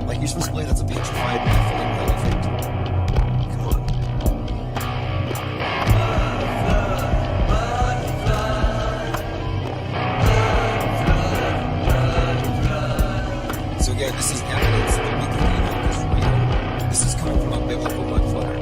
Like, you're supposed to play that's a petrified Nephilim elephant. Come on. So again, this is evidence that we can Enoch is real. This is coming from a biblical mud flutter.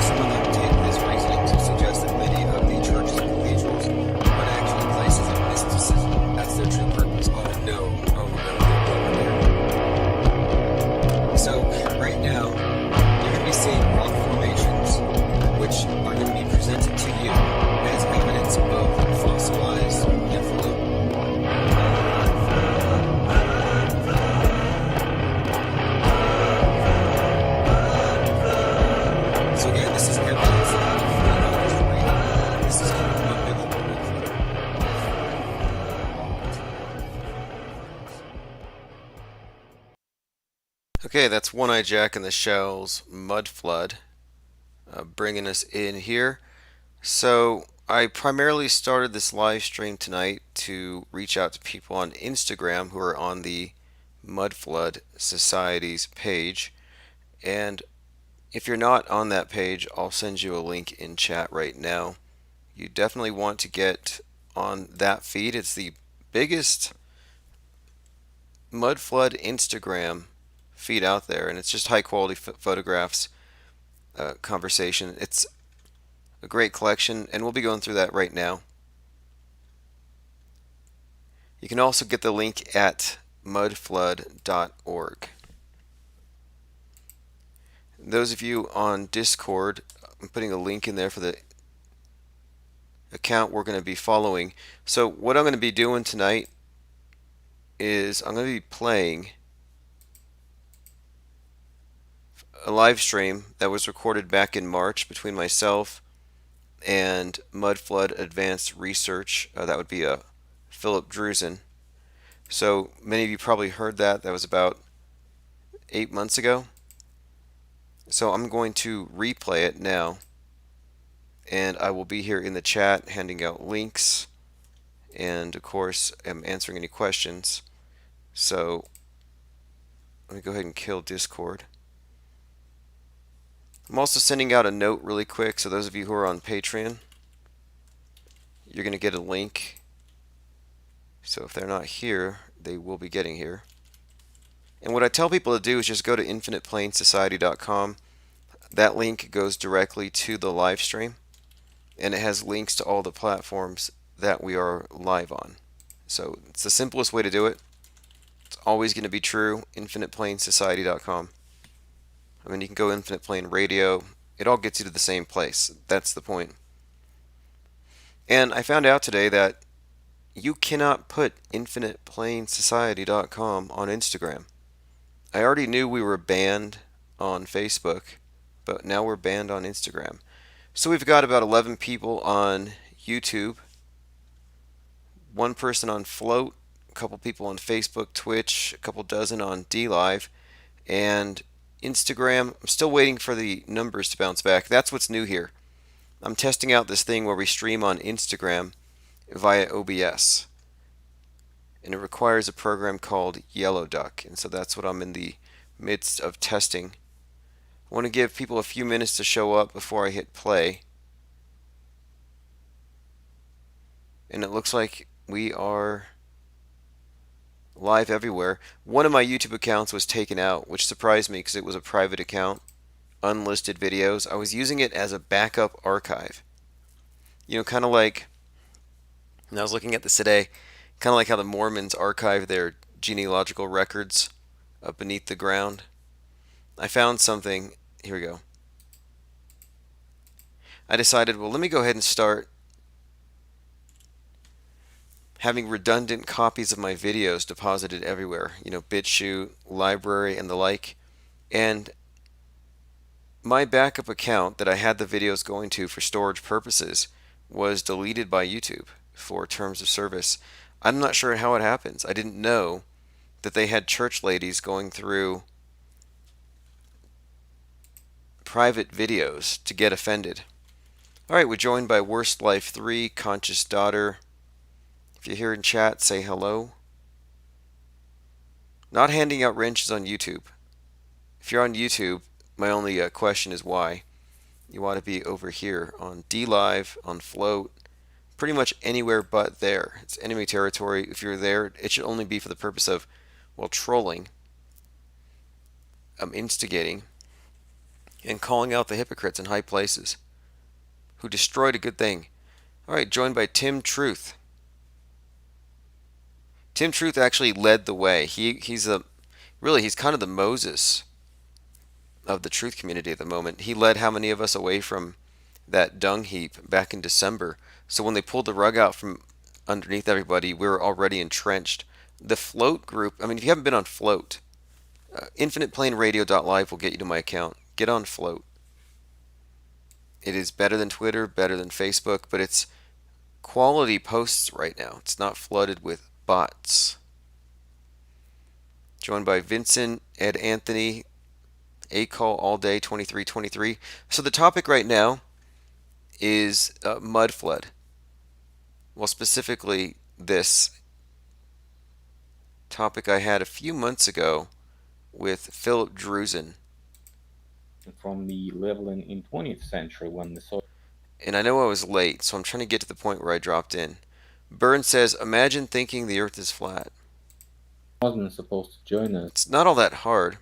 Some of them take this reasoning to suggest that many of the churches and cathedrals are actually places of mysticism. That's their true purpose. Oh no, they're going there. So right now, you're going to be seeing rock formations, which are going to be presented to you as evidence of fossilized Nephilim. So again, this is evidence that Enoch is real. This is coming from a biblical mud flutter. Okay, that's One-Eye Jack and the Shells Mud Flood, bringing us in here. So I primarily started this live stream tonight to reach out to people on Instagram who are on the Mud Flood Society's page. And if you're not on that page, I'll send you a link in chat right now. You definitely want to get on that feed. It's the biggest Mud Flood Instagram feed out there, and it's just high quality photographs, conversation. It's a great collection, and we'll be going through that right now. You can also get the link at mudflood.org. Those of you on Discord, I'm putting a link in there for the account we're going to be following. So what I'm going to be doing tonight is I'm going to be playing a live stream that was recorded back in March between myself and Mudflood Advanced Research. That would be Philip Drusen. So many of you probably heard that. That was about 8 months ago. So I'm going to replay it now, and I will be here in the chat handing out links, and of course I'm answering any questions. So let me go ahead and kill Discord. I'm also sending out a note really quick, so those of you who are on Patreon, you're going to get a link. So if they're not here, they will be getting here. And what I tell people to do is just go to infiniteplainsociety.com. That link goes directly to the live stream, and it has links to all the platforms that we are live on. So it's the simplest way to do it. It's always going to be true, infiniteplainsociety.com. I mean, you can go Infinite Plane Radio. It all gets you to the same place. That's the point. And I found out today that you cannot put infiniteplainsociety.com on Instagram. I already knew we were banned on Facebook, but now we're banned on Instagram. So we've got about 11 people on YouTube, one person on Float, a couple people on Facebook, Twitch, a couple dozen on DLive, and Instagram. I'm still waiting for the numbers to bounce back. That's what's new here. I'm testing out this thing where we stream on Instagram via OBS. And it requires a program called Yellow Duck, and so that's what I'm in the midst of testing. I want to give people a few minutes to show up before I hit play. And it looks like we are live everywhere. One of my YouTube accounts was taken out, which surprised me because it was a private account, unlisted videos. I was using it as a backup archive. You know, kind of like, and I was looking at this today, kind of like how the Mormons archive their genealogical records up beneath the ground. I found something. Here we go. I decided, well, let me go ahead and start having redundant copies of my videos deposited everywhere. You know, BitChute, library, and the like. And my backup account that I had the videos going to for storage purposes was deleted by YouTube for terms of service. I'm not sure how it happens. I didn't know that they had church ladies going through private videos to get offended. Alright, we're joined by Worst Life 3, Conscious Daughter. If you're here in chat, say hello. Not handing out wrenches on YouTube. If you're on YouTube, my only question is why. You want to be over here on DLive, on Float, pretty much anywhere but there. It's enemy territory. If you're there, it should only be for the purpose of, well, trolling, instigating, and calling out the hypocrites in high places who destroyed a good thing. Alright, joined by Tim Truth. Tim Truth actually led the way. He's kind of the Moses of the truth community at the moment. He led how many of us away from that dung heap back in December. So when they pulled the rug out from underneath everybody, we were already entrenched. The Float group, I mean, if you haven't been on Float, infiniteplainradio.live will get you to my account. Get on Float. It is better than Twitter, better than Facebook, but it's quality posts right now. It's not flooded with bots. Joined by Vincent, Ed Anthony, A Call All Day 2323. So the topic right now is mud flood. Well, specifically this topic I had a few months ago with Philip Drusen. From the level in 20th century when the soil. And I know I was late, so I'm trying to get to the point where I dropped in. Burns says, imagine thinking the earth is flat. Wasn't supposed to join us. It's not all that hard.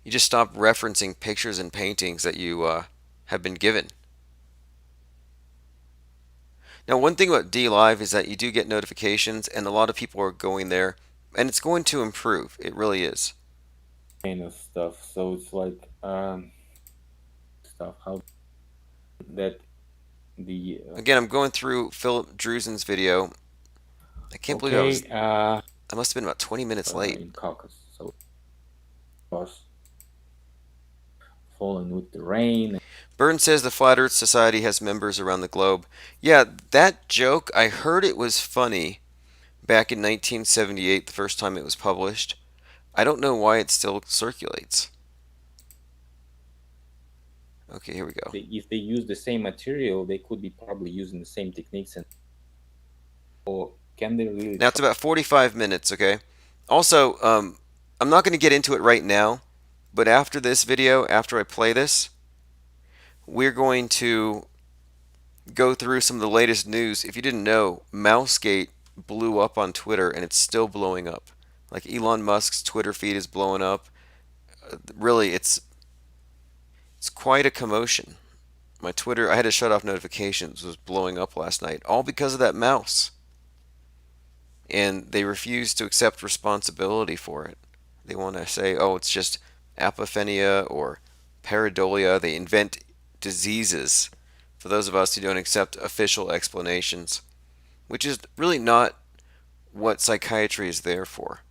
You just stop referencing pictures and paintings that you have been given. Now, one thing about DLive is that you do get notifications, and a lot of people are going there, and it's going to improve. It really is. Kind of stuff. So it's like stuff how that the Again, I'm going through Philip Drusen's video. I can't believe I must have been about 20 minutes late. In Caucasus. So it was falling with the rain. Burns says the Flat Earth Society has members around the globe. Yeah, that joke, I heard it was funny back in 1978, the first time it was published. I don't know why it still circulates. Okay, here we go. If they use the same material, they could be probably using the same techniques. And or can they really? Now it's about 45 minutes, okay? Also, I'm not going to get into it right now, but after this video, after I play this, we're going to go through some of the latest news. If you didn't know, Mousegate blew up on Twitter and it's still blowing up. Like Elon Musk's Twitter feed is blowing up. Really, it's quite a commotion. My Twitter, I had to shut off notifications, was blowing up last night, all because of that mouse. And they refuse to accept responsibility for it. They want to say, oh, it's just apophenia or pareidolia. They invent diseases for those of us who don't accept official explanations, which is really not what psychiatry is there for.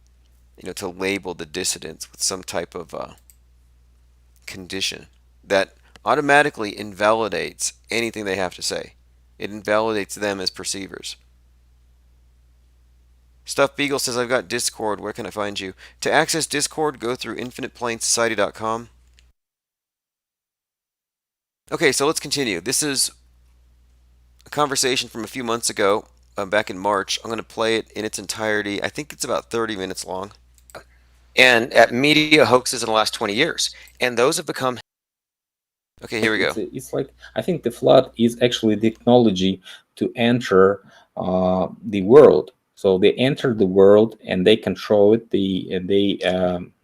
You know, to label the dissidents with some type of condition that automatically invalidates anything they have to say. It invalidates them as perceivers. Stuff Beagle says, I've got Discord. Where can I find you? To access Discord, go through infiniteplainsociety.com. Okay, so let's continue. This is a conversation from a few months ago, back in March. I'm going to play it in its entirety. I think it's about 30 minutes long. And at media hoaxes in the last 20 years. And those have become... Okay, here we go. It's like, I think the flood is actually the technology to enter the world. So they enter the world and they control it. They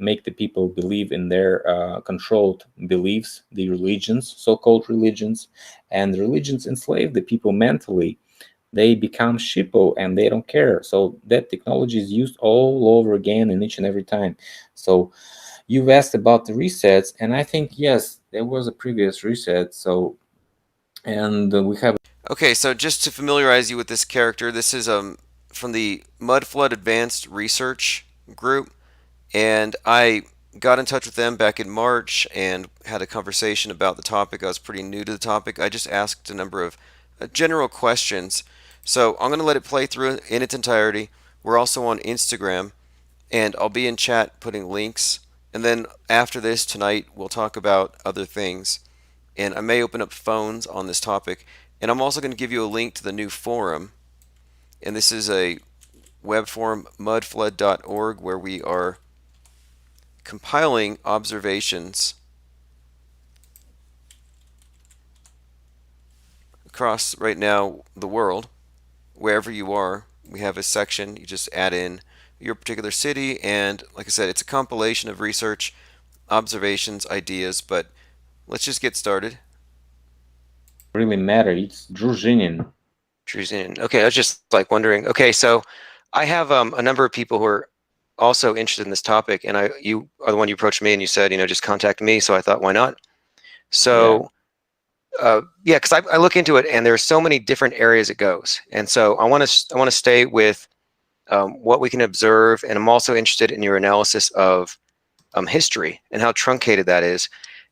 make the people believe in their controlled beliefs, the religions, so-called religions, and the religions enslave the people mentally. They become sheeple and they don't care. So that technology is used all over again and each and every time. So you've asked about the resets, and I think, yes, there was a previous reset. So, and we have... Okay, so just to familiarize you with this character, this is from the Mudflood Advanced Research Group, and I got in touch with them back in March and had a conversation about the topic. I was pretty new to the topic. I just asked a number of general questions. So I'm going to let it play through in its entirety. We're also on Instagram, and I'll be in chat putting links And then after this tonight, we'll talk about other things. And I may open up phones on this topic. And I'm also going to give you a link to the new forum. And this is a web forum, mudflood.org, where we are compiling observations across right now the world, wherever you are. We have a section. You just add in your particular city, and like I said, it's a compilation of research, observations, ideas. But let's just get started. Really matter. It's Druzhinin. Okay, I was just like wondering. Okay, so I have a number of people who are also interested in this topic, and you are the one you approached me and you said, just contact me. So I thought, why not? So yeah, because I look into it, and there's so many different areas it goes, and so I want to stay with what we can observe, and I'm also interested in your analysis of history and how truncated that is.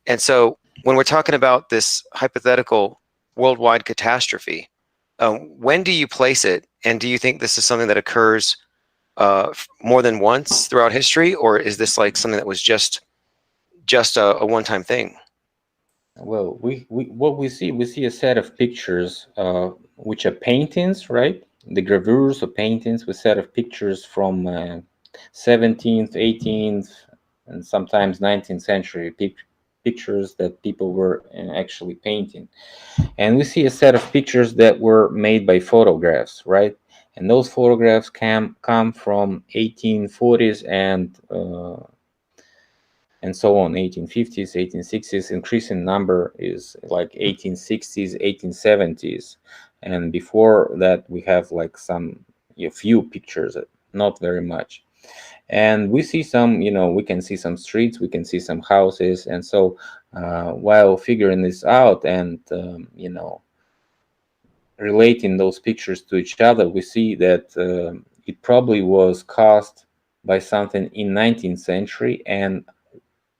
And so when we're talking about this hypothetical worldwide catastrophe, when do you place it, and do you think this is something that occurs more than once throughout history, or is this like something that was just a one-time thing? Well, what we see a set of pictures, which are paintings, right? The gravures or paintings with set of pictures from 17th, 18th, and sometimes 19th century pictures that people were actually painting. And we see a set of pictures that were made by photographs, right? And those photographs come from 1840s and so on, 1850s, 1860s. Increasing number is like 1860s, 1870s, and before that we have like a few pictures, not very much. And we see some, we can see some streets, we can see some houses. And so while figuring this out and relating those pictures to each other, we see that it probably was caused by something in 19th century, and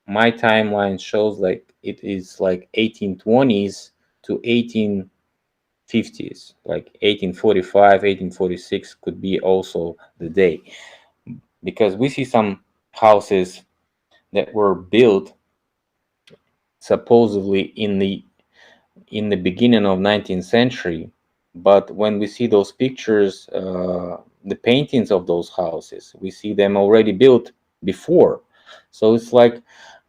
my timeline shows like it is like 1820s to 1850s, like 1845, 1846 could be also the day, because we see some houses that were built supposedly in the beginning of 19th century, but when we see those pictures, the paintings of those houses, we see them already built before. So it's like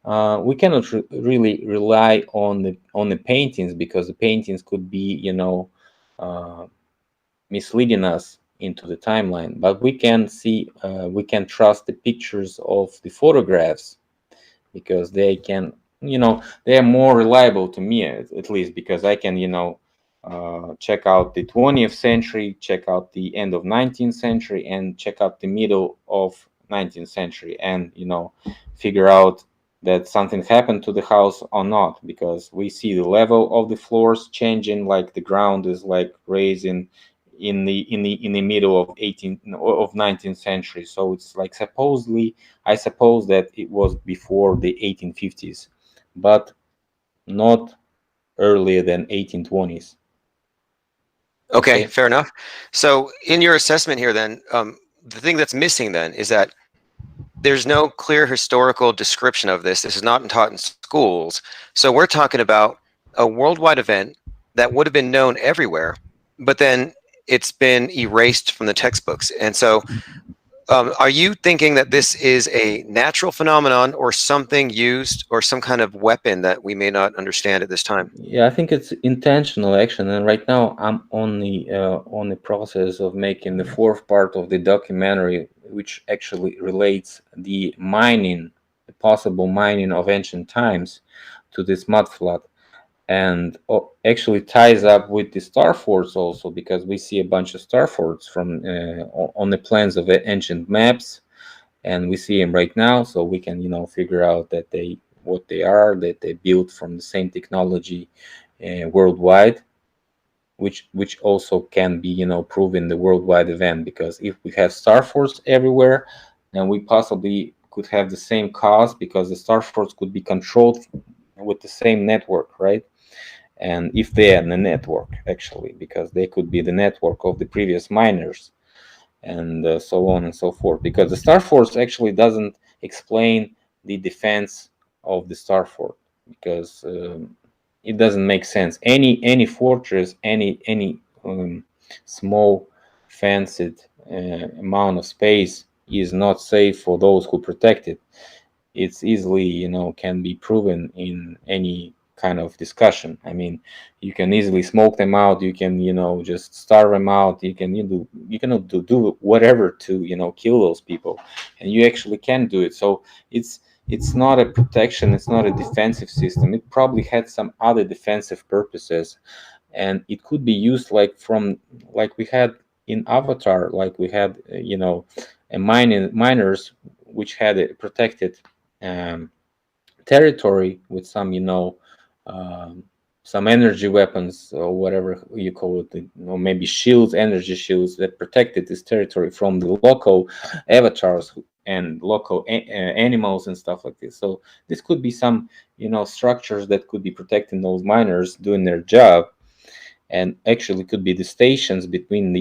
we cannot really rely on the paintings, because the paintings could be misleading us into the timeline. But we can trust the pictures of the photographs, because they can, they are more reliable to me, at least, because I can check out the 20th century, check out the end of 19th century, and check out the middle of 19th century, and figure out that something happened to the house or not, because we see the level of the floors changing, like the ground is like raising in the middle of 19th century. So it's like supposedly, I suppose that it was before the 1850s, but not earlier than 1820s. Okay, fair enough. So in your assessment here, then, the thing that's missing then is that there's no clear historical description of this. This is not taught in schools. So we're talking about a worldwide event that would have been known everywhere, but then it's been erased from the textbooks. And so are you thinking that this is a natural phenomenon, or something used, or some kind of weapon that we may not understand at this time? Yeah, I think it's intentional action, and right now I'm on the process of making the fourth part of the documentary, which actually relates the possible mining of ancient times to this mud flood, and actually ties up with the star forts also, because we see a bunch of star forts from on the plans of ancient maps, and we see them right now, so we can figure out that what they are, that they built from the same technology worldwide, which also can be proven the worldwide event, because if we have star forts everywhere, then we possibly could have the same cause, because the star forts could be controlled with the same network, right? And if they are in the network, actually, because they could be the network of the previous miners, and so on and so forth, because the star force actually doesn't explain the defense of the star fort, because it doesn't make sense. Any fortress, any small fenced amount of space is not safe for those who protect it. It's easily, can be proven in any kind of discussion. I mean, you can easily smoke them out. You can, just starve them out. You can do whatever to, kill those people, and you actually can do it. So it's not a protection. It's not a defensive system. It probably had some other defensive purposes, and it could be used like we had in Avatar, like we had, a miners which had a protected um, territory with some, um, some energy weapons or whatever you call it, maybe shields, energy shields that protected this territory from the local avatars and local animals and stuff like this. So this could be some, structures that could be protecting those miners doing their job, and actually could be the stations between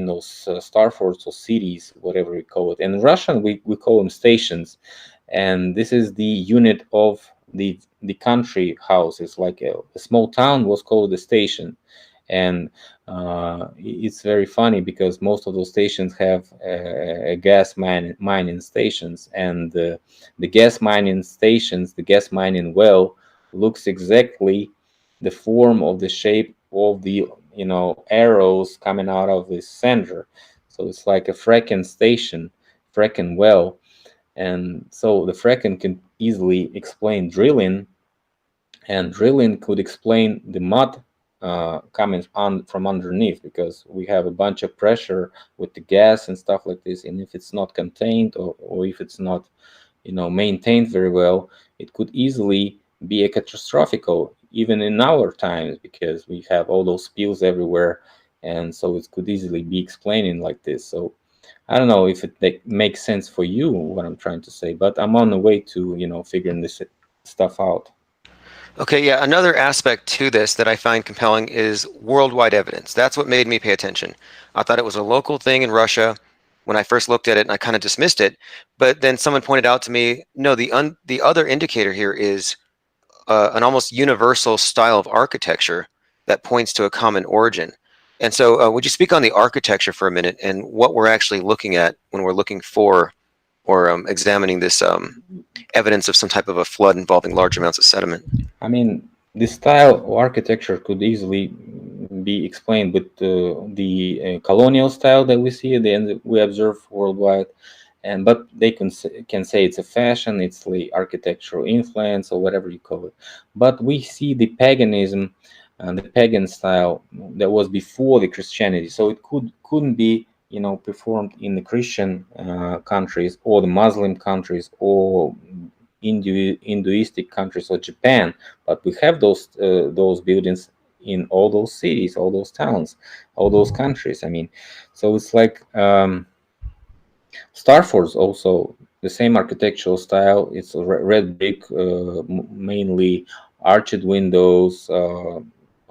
those star forts or cities, whatever we call it. And in Russian, we call them stations, and this is the unit of the country house. It's like a small town was called a station, and it's very funny because most of those stations have a gas mining stations, and the gas mining stations, the gas mining well looks exactly the form of the shape of the arrows coming out of the center. So it's like a fracking station, fracking well. And so the fracking can easily explain drilling, and drilling could explain the mud coming on from underneath, because we have a bunch of pressure with the gas and stuff like this, and if it's not contained, or if it's not maintained very well, it could easily be a catastrophical even in our times, because we have all those spills everywhere, and so it could easily be explaining like this. So I don't know if it makes sense for you what I'm trying to say, but I'm on the way to figuring this stuff out. Okay, yeah, another aspect to this that I find compelling is worldwide evidence. That's what made me pay attention. I thought it was a local thing in Russia when I first looked at it, and I kind of dismissed it. But then someone pointed out to me, no, the other indicator here is an almost universal style of architecture that points to a common origin. And so, would you speak on the architecture for a minute and what we're actually looking at when we're looking for or examining this evidence of some type of a flood involving large amounts of sediment? I mean, this style of architecture could easily be explained with the colonial style that we see and we observe worldwide, and but they can say it's a fashion, it's the architectural influence or whatever you call it. But we see the paganism and the pagan style that was before the Christianity, so it couldn't be performed in the Christian countries or the Muslim countries or Hinduistic countries or Japan, but we have those buildings in all those cities, all those towns, all those countries. I mean, so it's like Star Force also the same architectural style. It's red brick, mainly arched windows.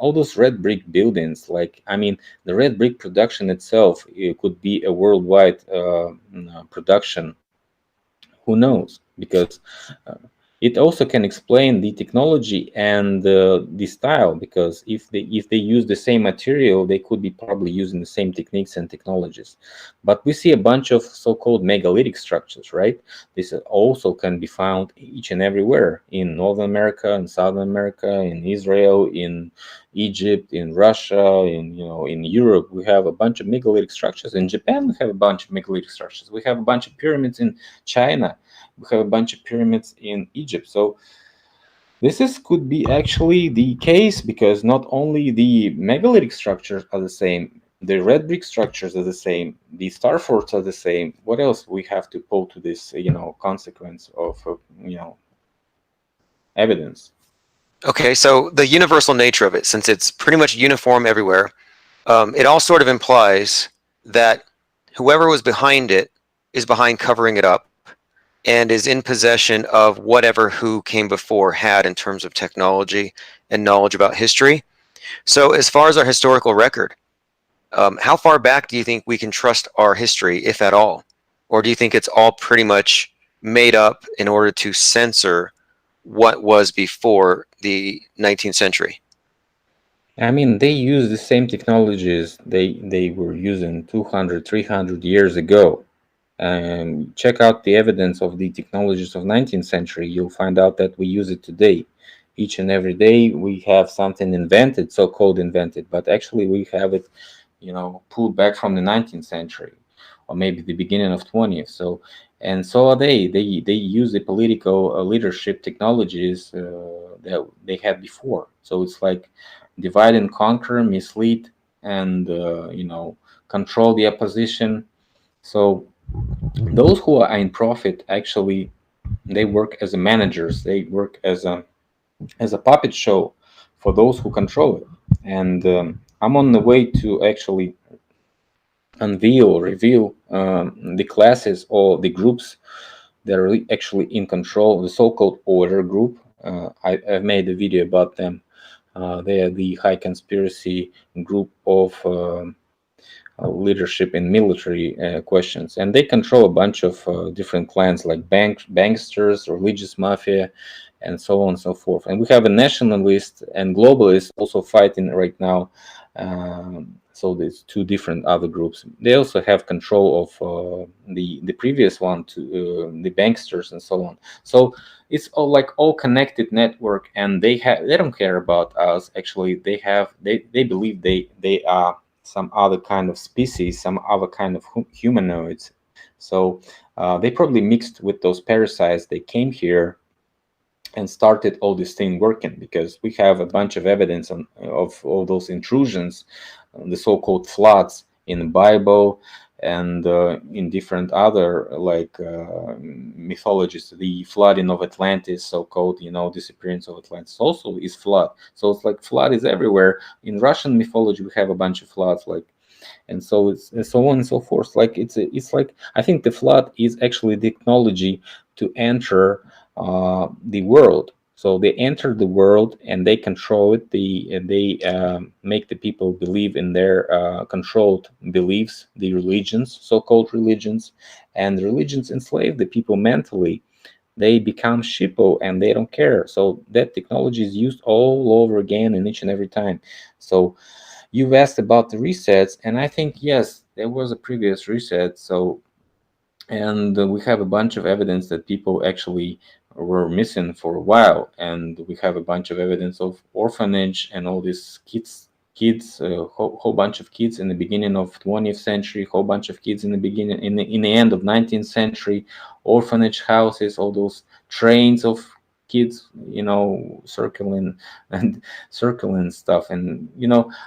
All those red brick buildings, like I mean, the red brick production itself, it could be a worldwide production. Who knows? Because uh, it also can explain the technology and the style, because if they use the same material, they could be probably using the same techniques and technologies. But we see a bunch of so-called megalithic structures, right? This also can be found each and everywhere in North America, in South America, in Israel, in Egypt, in Russia, in Europe. We have a bunch of megalithic structures. In Japan, we have a bunch of megalithic structures. We have a bunch of pyramids in China. We have a bunch of pyramids in Egypt. So could be actually the case, because not only the megalithic structures are the same, the red brick structures are the same, the star forts are the same. What else we have to pull to this, consequence of, evidence? Okay, so the universal nature of it, since it's pretty much uniform everywhere, it all sort of implies that whoever was behind it is behind covering it up and is in possession of whatever who came before had in terms of technology and knowledge about history. So, as far as our historical record, how far back do you think we can trust our history, if at all? Or do you think it's all pretty much made up in order to censor what was before the 19th century? I mean, they use the same technologies they were using 200, 300 years ago. Check out the evidence of the technologies of 19th century. You'll find out that we use it today. Each and every day we have something invented, so-called invented, but actually we have it, pulled back from the 19th century or maybe the beginning of 20th. So, and so are they. They use the political leadership technologies that they had before. So it's like divide and conquer, mislead, and control the opposition. So those who are in profit actually they work as a managers. They work as a puppet show for those who control it. And I'm on the way to actually reveal the classes or the groups that are actually in control, the so-called order group. I've made a video about them. They are the high conspiracy group of leadership in military questions, and they control a bunch of different clans like banksters, religious mafia, and so on and so forth. And we have a nationalist and globalist also fighting right now. So there's two different other groups. They also have control of the previous one, to the banksters and so on. So it's all connected network, and they don't care about us. Actually, they believe they are some other kind of species, some other kind of humanoids. So they probably mixed with those parasites. They came here and started all this thing working, because we have a bunch of evidence of all those intrusions, the so-called floods in the Bible and in different other mythologies. The flooding of Atlantis, so-called, disappearance of Atlantis, also is flood. So it's like flood is everywhere. In Russian mythology, we have a bunch of floods, and so it's and so on and so forth. It's like, I think the flood is actually the technology to enter the world. So they enter the world and they control it. They make the people believe in their controlled beliefs, the religions, so-called religions, and religions enslave the people mentally. They become sheeple and they don't care. So that technology is used all over again and each and every time. So you've asked about the resets, and I think yes, there was a previous reset. So, and we have a bunch of evidence that people actually were missing for a while, and we have a bunch of evidence of orphanage and all these kids, whole bunch of kids in the beginning of 20th century, whole bunch of kids in the beginning, in the end of 19th century, orphanage houses, all those trains of kids, circling and circling stuff. And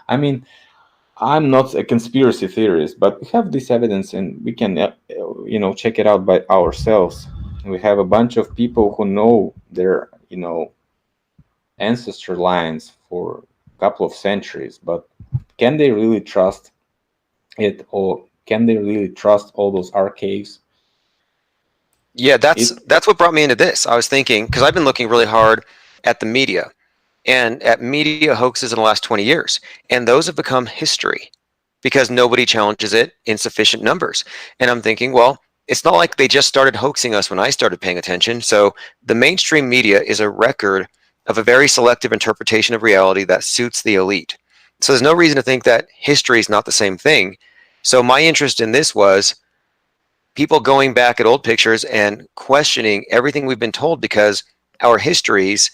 I mean, I'm not a conspiracy theorist, but we have this evidence and we can, check it out by ourselves. We have a bunch of people who know their, ancestor lines for a couple of centuries, but can they really trust it, or can they really trust all those archives? Yeah, It that's what brought me into this. I was thinking, because I've been looking really hard at the media and at media hoaxes in the last 20 years, and those have become history because nobody challenges it in sufficient numbers. And I'm thinking, well, it's not like they just started hoaxing us when I started paying attention. So the mainstream media is a record of a very selective interpretation of reality that suits the elite. So there's no reason to think that history is not the same thing. So my interest in this was people going back at old pictures and questioning everything we've been told, because our histories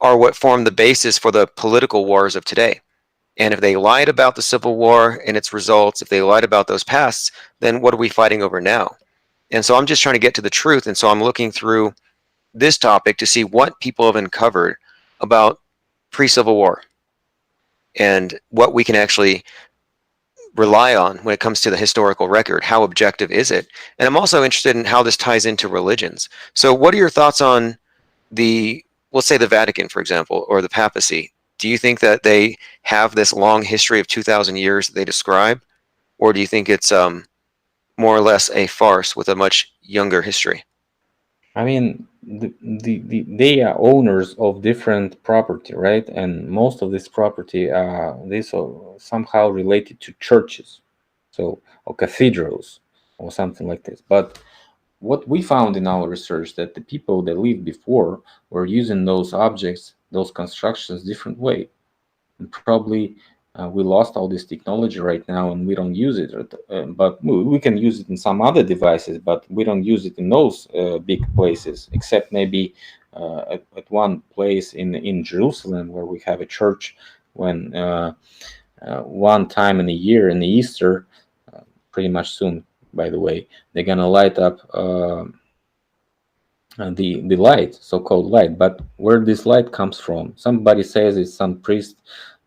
are what form the basis for the political wars of today. And if they lied about the Civil War and its results, if they lied about those pasts, then what are we fighting over now? And so I'm just trying to get to the truth. And so I'm looking through this topic to see what people have uncovered about pre-Civil War and what we can actually rely on when it comes to the historical record. How objective is it? And I'm also interested in how this ties into religions. So what are your thoughts on let's say the Vatican, for example, or the papacy? Do you think that they have this long history of 2,000 years that they describe? Or do you think it's more or less a farce with a much younger history? I mean, they are owners of different property, right? And most of this property, this somehow related to churches, so or cathedrals or something like this. But what we found in our research, that the people that lived before were using those objects, those constructions, different way. And probably we lost all this technology right now and we don't use it, but we can use it in some other devices, but we don't use it in those big places, except maybe at one place in Jerusalem, where we have a church. When one time in a year, in the Easter, pretty much soon, by the way, they're gonna light up the light, so-called light. But where this light comes from, somebody says it's some priest,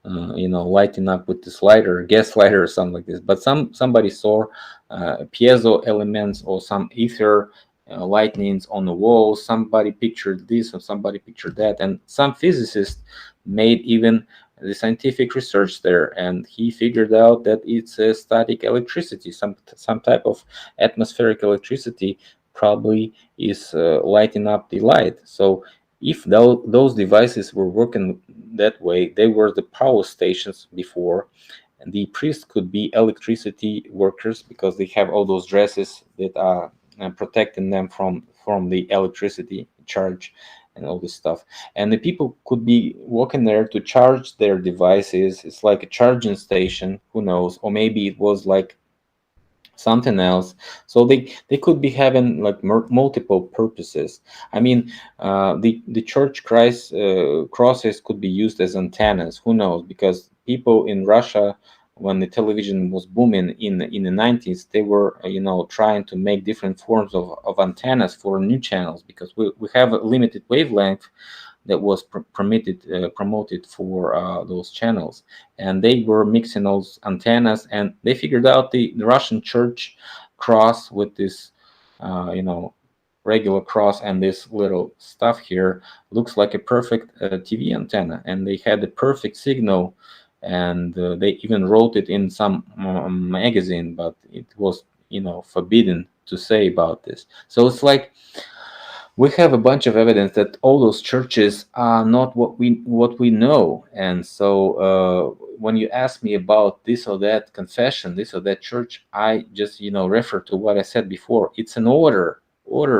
lighting up with this lighter, gas lighter or something like this. But somebody saw piezo elements or some ether lightnings on the wall. Somebody pictured this or somebody pictured that, and some physicist made even the scientific research there, and he figured out that it's a static electricity, some type of atmospheric electricity probably is lighting up the light. So if those devices were working that way, they were the power stations before, and the priests could be electricity workers because they have all those dresses that are protecting them from the electricity charge and all this stuff. And the people could be walking there to charge their devices. It's like a charging station, who knows, or maybe it was like something else. So they could be having like multiple purposes. I mean, the church Christ crosses could be used as antennas, who knows, because people in Russia, when the television was booming in the 90s, they were trying to make different forms of antennas for new channels, because we have a limited wavelength that was promoted for those channels, and they were mixing those antennas, and they figured out the Russian church cross with this regular cross, and this little stuff here looks like a perfect TV antenna, and they had the perfect signal, and they even wrote it in some magazine, but it was forbidden to say about this. So it's like we have a bunch of evidence that all those churches are not what we know. And so when you ask me about this or that confession, this or that church, I just refer to what I said before. It's an order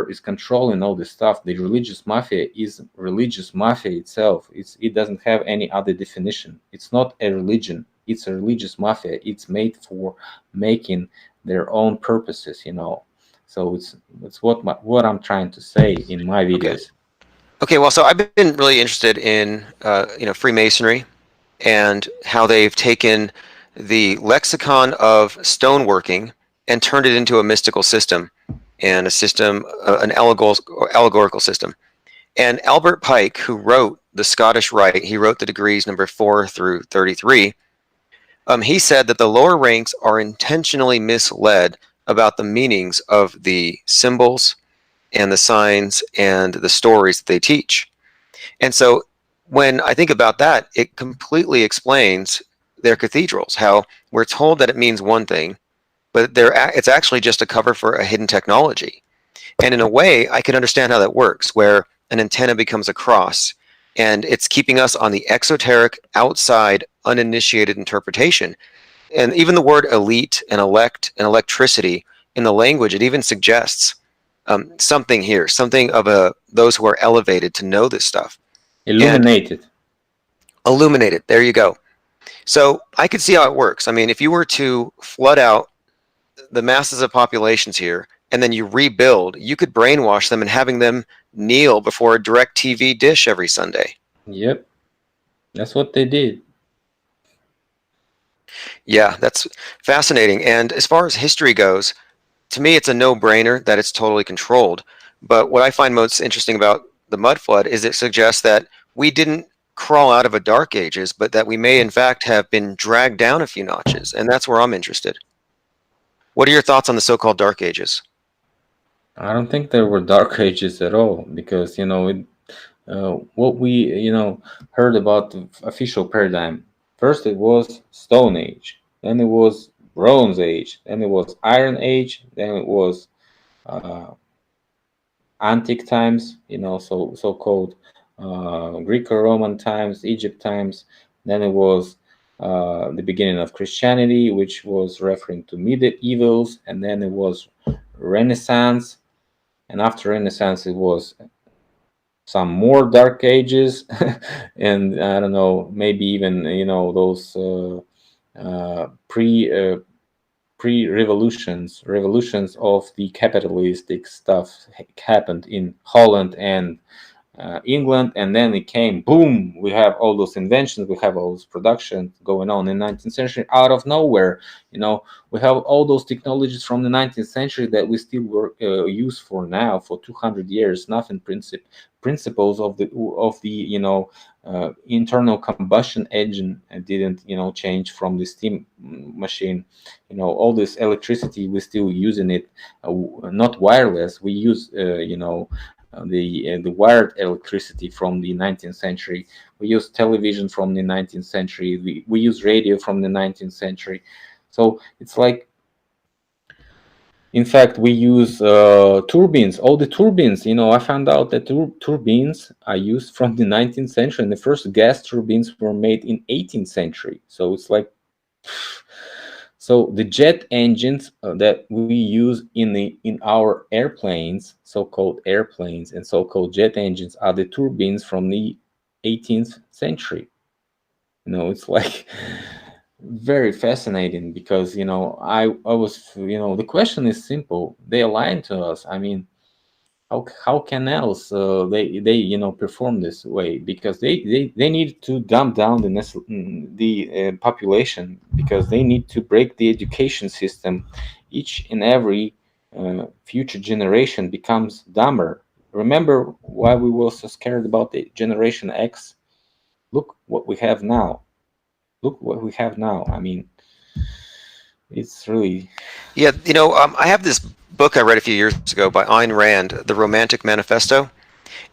is controlling all this stuff. The religious mafia is religious mafia itself. It doesn't have any other definition. It's not a religion, it's a religious mafia. It's made for making their own purposes. So it's what I'm trying to say in my Okay. videos. Okay. Well, so I've been really interested in Freemasonry and how they've taken the lexicon of stoneworking and turned it into a mystical system and a system, an allegorical system. And Albert Pike, who wrote The Scottish Rite, he wrote the degrees number 4 through 33. He said that the lower ranks are intentionally misled about the meanings of the symbols and the signs and the stories that they teach. And so when I think about that, it completely explains their cathedrals, how we're told that it means one thing, but it's actually just a cover for a hidden technology. And in a way, I can understand how that works, where an antenna becomes a cross, and it's keeping us on the exoteric, outside, uninitiated interpretation. And even the word elite and elect and electricity in the language, it even suggests something here, something of those who are elevated to know this stuff. Illuminated. And illuminated, there you go. So I could see how it works. I mean, if you were to flood out the masses of populations here and then you rebuild, you could brainwash them and having them kneel before a direct TV dish every Sunday. Yep, that's what they did. Yeah, that's fascinating. And as far as history goes, to me, it's a no-brainer that it's totally controlled. But what I find most interesting about the mud flood is it suggests that we didn't crawl out of a dark ages, but that we may in fact have been dragged down a few notches. And that's where I'm interested. What are your thoughts on the so-called dark ages? I don't think there were dark ages at all, because what we heard about the official paradigm. First it was Stone Age, then it was Bronze Age, then it was Iron Age, then it was antique times, so-called Greco-Roman times, Egypt times. Then it was the beginning of Christianity, which was referring to medievals, and then it was Renaissance, and after Renaissance it was some more dark ages, and I don't know, maybe even those pre revolutions of the capitalistic stuff happened in Holland and England, and then it came boom. We have all those inventions, we have all those productions going on in 19th century out of nowhere. We have all those technologies from the 19th century that we still use for now for 200 years. Nothing principles of the internal combustion engine didn't change from the steam machine. All this electricity we still using it, not wireless. We use the wired electricity from the 19th century. We use television from the 19th century. We use radio from the 19th century. So it's like, in fact, we use turbines. All the turbines, I found out that turbines are used from the 19th century, and the first gas turbines were made in 18th century. So it's like, so the jet engines that we use in our airplanes, so-called airplanes and so-called jet engines, are the turbines from the 18th century. It's like very fascinating, because I was, the question is simple. They aligned to us. I mean, how can else they perform this way? Because they need to dumb down the population, because they need to break the education system. Each and every future generation becomes dumber. Remember why we were so scared about the Generation X? Look what we have now. Look what we have now. I mean, it's really. Yeah, I have this book I read a few years ago by Ayn Rand, The Romantic Manifesto.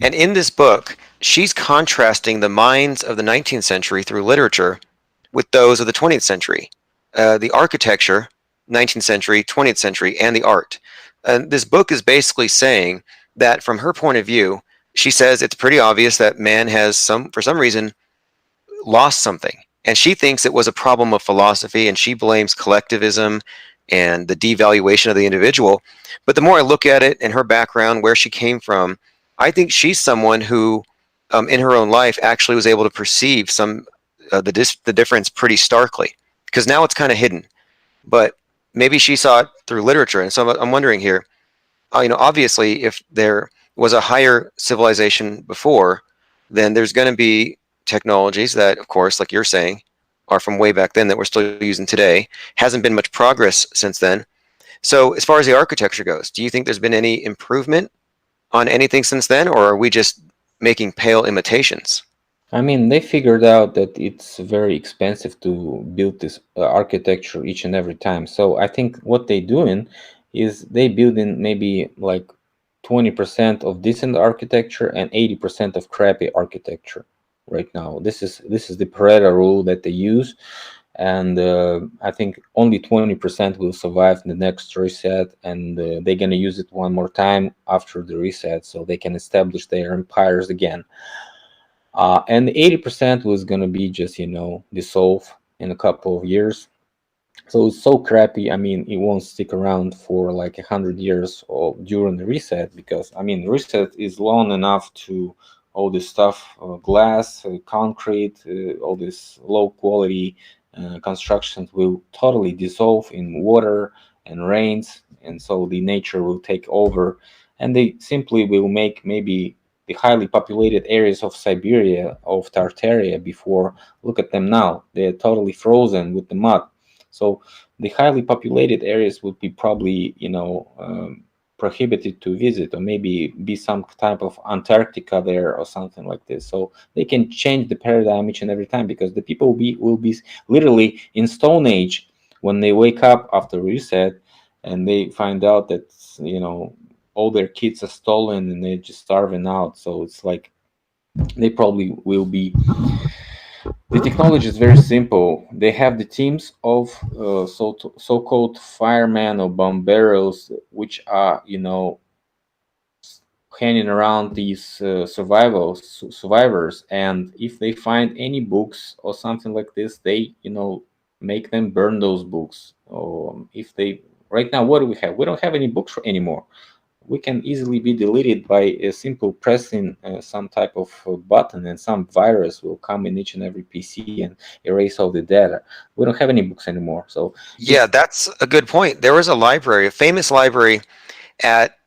And in this book, she's contrasting the minds of the 19th century through literature with those of the 20th century. The architecture, 19th century, 20th century, and the art. And this book is basically saying that from her point of view, she says it's pretty obvious that man has for some reason, lost something. And she thinks it was a problem of philosophy, and she blames collectivism and the devaluation of the individual. But the more I look at it and her background, where she came from, I think she's someone who, in her own life, actually was able to perceive the difference pretty starkly, because now it's kind of hidden. But maybe she saw it through literature, and so I'm wondering here. Obviously, if there was a higher civilization before, then there's going to be technologies that, of course, like you're saying, are from way back then that we're still using today. Hasn't been much progress since then. So as far as the architecture goes, do you think there's been any improvement on anything since then, or are we just making pale imitations? I mean, they figured out that it's very expensive to build this architecture each and every time. So I think what they doing is they building maybe like 20% of decent architecture and 80% of crappy architecture right now. This is the Pareto rule that they use, and I think only 20% will survive the next reset, and they're gonna use it one more time after the reset, so they can establish their empires again. And 80% was gonna be just dissolve in a couple of years. So it's so crappy. I mean, it won't stick around for like 100 years or during the reset, because I mean, reset is long enough to all this stuff, glass, concrete, all this low quality constructions will totally dissolve in water and rains, and so the nature will take over, and they simply will make maybe the highly populated areas of Siberia, of Tartaria before. Look at them now; they're totally frozen with the mud. So the highly populated areas would be probably, prohibited to visit, or maybe be some type of Antarctica there or something like this. So they can change the paradigm each and every time, because the people will be literally in Stone Age when they wake up after reset, and they find out that all their kids are stolen and they're just starving out. So it's like they probably will be. The technology is very simple. They have the teams of so-called firemen or bomberos, which are, hanging around these survivors. And if they find any books or something like this, they, make them burn those books. Or if they, right now, what do we have? We don't have any books anymore. we can easily be deleted by a simple pressing some type of button, and some virus will come in each and every PC and erase all the data. We don't have any books anymore. So Yeah, it's that's a good point. There was a library, a famous library at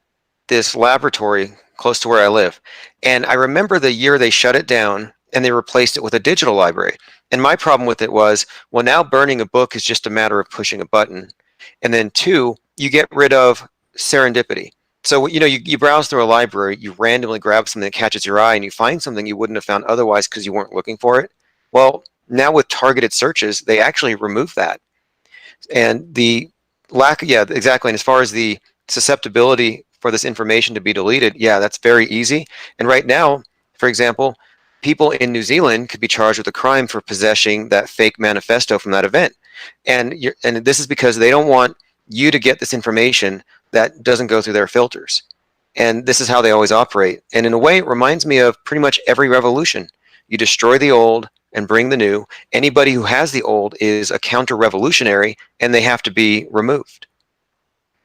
this laboratory close to where I live. And I remember the year they shut it down and they replaced it with a digital library. And my problem with it was, well, now burning a book is just a matter of pushing a button. And then two, you get rid of serendipity. So, you browse through a library, you randomly grab something that catches your eye, and you find something you wouldn't have found otherwise because you weren't looking for it. Well, now with targeted searches, they actually remove that. And the lack, yeah, exactly. And as far as the susceptibility for this information to be deleted, yeah, that's very easy. And right now, for example, people in New Zealand could be charged with a crime for possessing that fake manifesto from that event. And this is because they don't want you to get this information that doesn't go through their filters. And this is how they always operate. And in a way, it reminds me of pretty much every revolution. You destroy the old and bring the new. Anybody who has the old is a counter-revolutionary, and they have to be removed.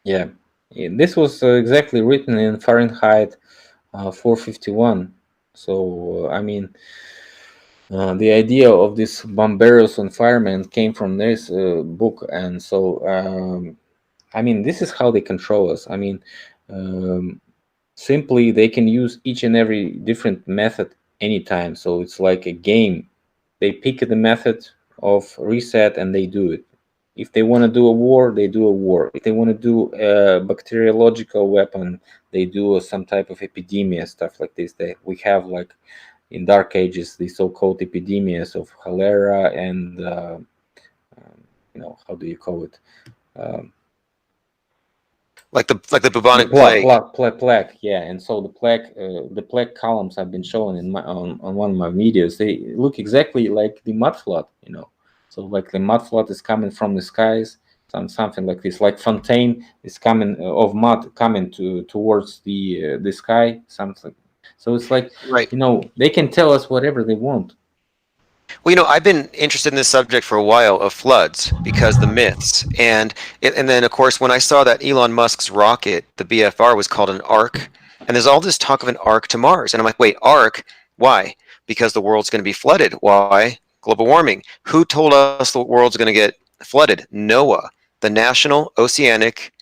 Yeah, this was exactly written in Fahrenheit 451. So I mean, the idea of this Bomberos on Firemen came from this book, and so I mean, this is how they control us. I mean, um, simply they can use each and every different method anytime. So it's like a game. They pick the method of reset and they do it. If they want to do a war, they do a war. If they want to do a bacteriological weapon, they do some type of epidemia, stuff like this. We have, like, in Dark Ages, the so-called epidemias of cholera and how do you call it? Um, Like the bubonic Plague, plague. plague, yeah. And so the plague columns I've been showing on one of my videos, they look exactly like the mud flood, So like the mud flood is coming from the skies, something like this, like fontaine is coming of mud coming towards the sky, something. So it's like, Right. they can tell us whatever they want. Well, I've been interested in this subject for a while of floods because the myths, and then of course when I saw that Elon Musk's rocket, the BFR, was called an Ark, and there's all this talk of an Ark to Mars, and I'm like, wait, Ark? Why? Because the world's going to be flooded. Why? Global warming. Who told us the world's going to get flooded? NOAA, the National Oceanic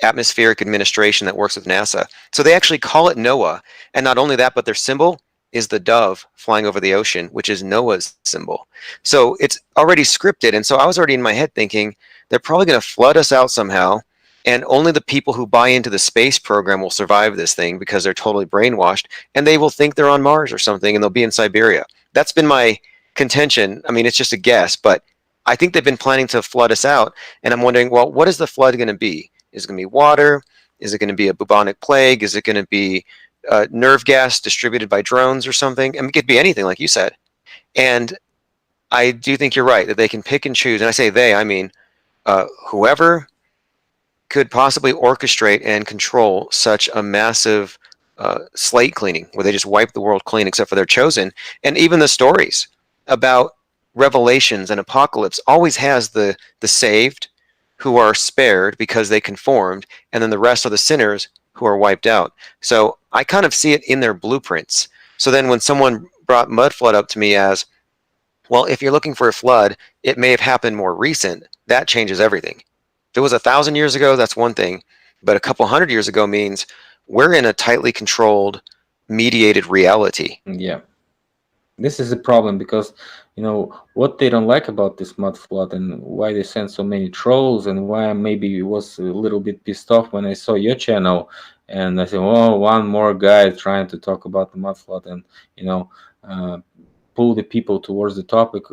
Atmospheric Administration that works with NASA. So they actually call it NOAA, and not only that, but their symbol is the dove flying over the ocean, which is Noah's symbol. So it's already scripted. And so I was already in my head thinking they're probably going to flood us out somehow. And only the people who buy into the space program will survive this thing because they're totally brainwashed. And they will think they're on Mars or something and they'll be in Siberia. That's been my contention. I mean, it's just a guess, but I think they've been planning to flood us out. And I'm wondering, well, what is the flood going to be? Is it going to be water? Is it going to be a bubonic plague? Is it going to be nerve gas distributed by drones or something? I mean, it could be anything, like you said. And I do think you're right that they can pick and choose. And I say they, I mean whoever could possibly orchestrate and control such a massive slate cleaning where they just wipe the world clean except for their chosen. And even the stories about Revelations and Apocalypse always has the saved who are spared because they conformed, and then the rest are the sinners who are wiped out. So I kind of see it in their blueprints. So then when someone brought mud flood up to me as, well, if you're looking for a flood, it may have happened more recent. That changes everything. If it was 1,000 years ago, that's one thing. But a couple hundred years ago means we're in a tightly controlled, mediated reality. Yeah. This is a problem because, what they don't like about this mud flood and why they send so many trolls, and why I maybe was a little bit pissed off when I saw your channel and I said, oh, one more guy trying to talk about the mud flood and, uh, pull the people towards the topic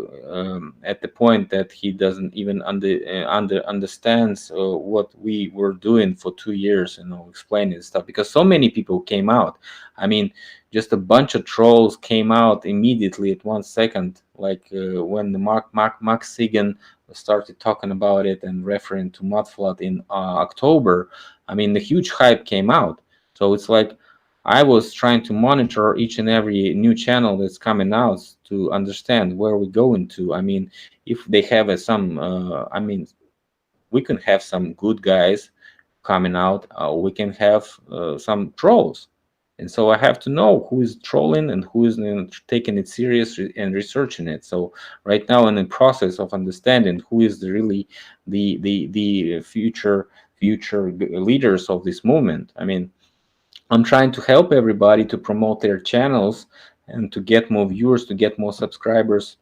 at the point that he doesn't even understands what we were doing for 2 years, explaining stuff, because so many people came out. I mean, just a bunch of trolls came out immediately at 1 second, like when the Mark Sagan started talking about it and referring to mudflood in October. I mean, the huge hype came out. So it's like I was trying to monitor each and every new channel that's coming out to understand where we're going to. I mean, if they have some, I mean, we can have some good guys coming out, we can have some trolls. And so I have to know who is trolling and who is taking it serious and researching it. So right now, I'm in the process of understanding who is really the future leaders of this movement. I mean, I'm trying to help everybody to promote their channels and to get more viewers, to get more subscribers,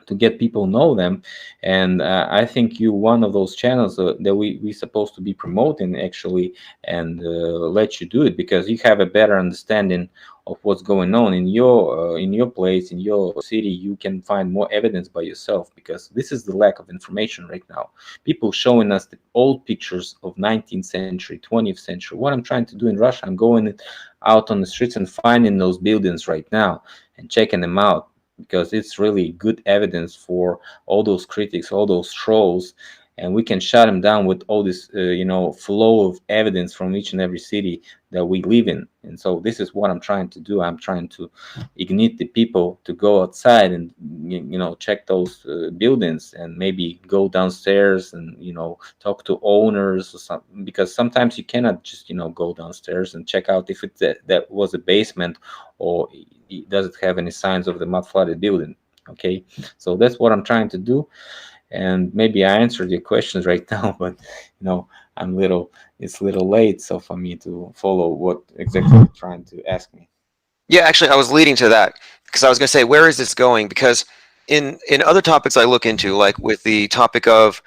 to get people know them. And I think you one of those channels that we supposed to be promoting actually, and let you do it because you have a better understanding of what's going on in your place, in your city. You can find more evidence by yourself, because this is the lack of information right now. People showing us the old pictures of 19th century, 20th century. What I'm trying to do in Russia, I'm going out on the streets and finding those buildings right now and checking them out, because it's really good evidence for all those critics, all those trolls, and we can shut them down with all this, flow of evidence from each and every city that we live in. And so this is what I'm trying to do. I'm trying to ignite the people to go outside and check those buildings, and maybe go downstairs and talk to owners or something, because sometimes you cannot just go downstairs and check out if that was a basement, or does it have any signs of the mud flooded building. Okay, so that's what I'm trying to do. And maybe I answered your questions right now, but it's a little late, so for me to follow what exactly you're trying to ask me. Yeah, actually, I was leading to that because I was going to say, where is this going? Because in other topics I look into, like with the topic of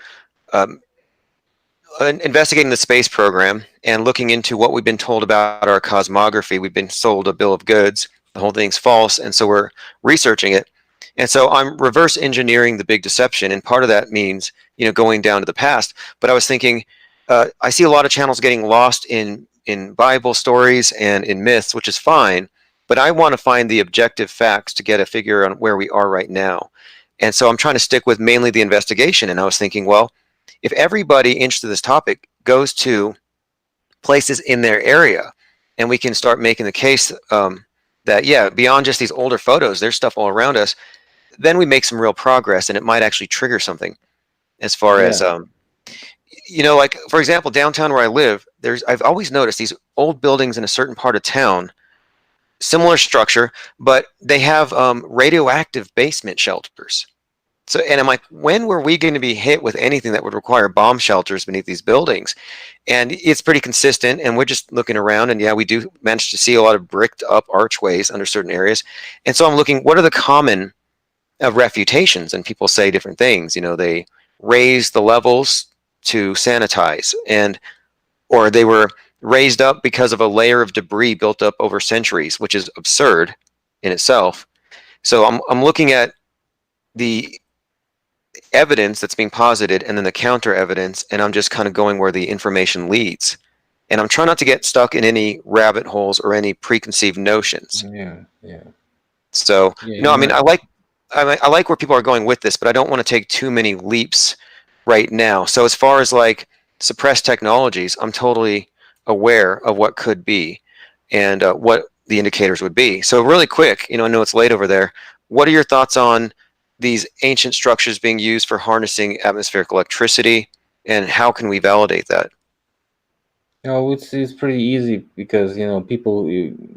um, investigating the space program and looking into what we've been told about our cosmography, we've been sold a bill of goods. The whole thing's false, and so we're researching it. And so I'm reverse engineering the big deception, and part of that means going down to the past. But I was thinking, I see a lot of channels getting lost in Bible stories and in myths, which is fine. But I want to find the objective facts to get a figure on where we are right now. And so I'm trying to stick with mainly the investigation. And I was thinking, well, if everybody interested in this topic goes to places in their area, and we can start making the case that, yeah, beyond just these older photos, there's stuff all around us, then we make some real progress, and it might actually trigger something as far as, Yeah, like, for example, downtown where I live, I've always noticed these old buildings in a certain part of town, similar structure, but they have radioactive basement shelters. So, and I'm like, when were we going to be hit with anything that would require bomb shelters beneath these buildings? And it's pretty consistent. And we're just looking around, and yeah, we do manage to see a lot of bricked up archways under certain areas. And so I'm looking, what are the common refutations? And people say different things. They raise the levels to sanitize, or they were raised up because of a layer of debris built up over centuries, which is absurd in itself. So I'm looking at the evidence that's being posited and then the counter evidence, and I'm just kind of going where the information leads. And I'm trying not to get stuck in any rabbit holes or any preconceived notions. yeah, yeah, So, yeah. no, I mean, I like where people are going with this, but I don't want to take too many leaps right now. So as far as like suppressed technologies, I'm totally aware of what could be and what the indicators would be. So really quick, I know it's late over there. What are your thoughts on these ancient structures being used for harnessing atmospheric electricity, and how can we validate that? It's pretty easy, because people,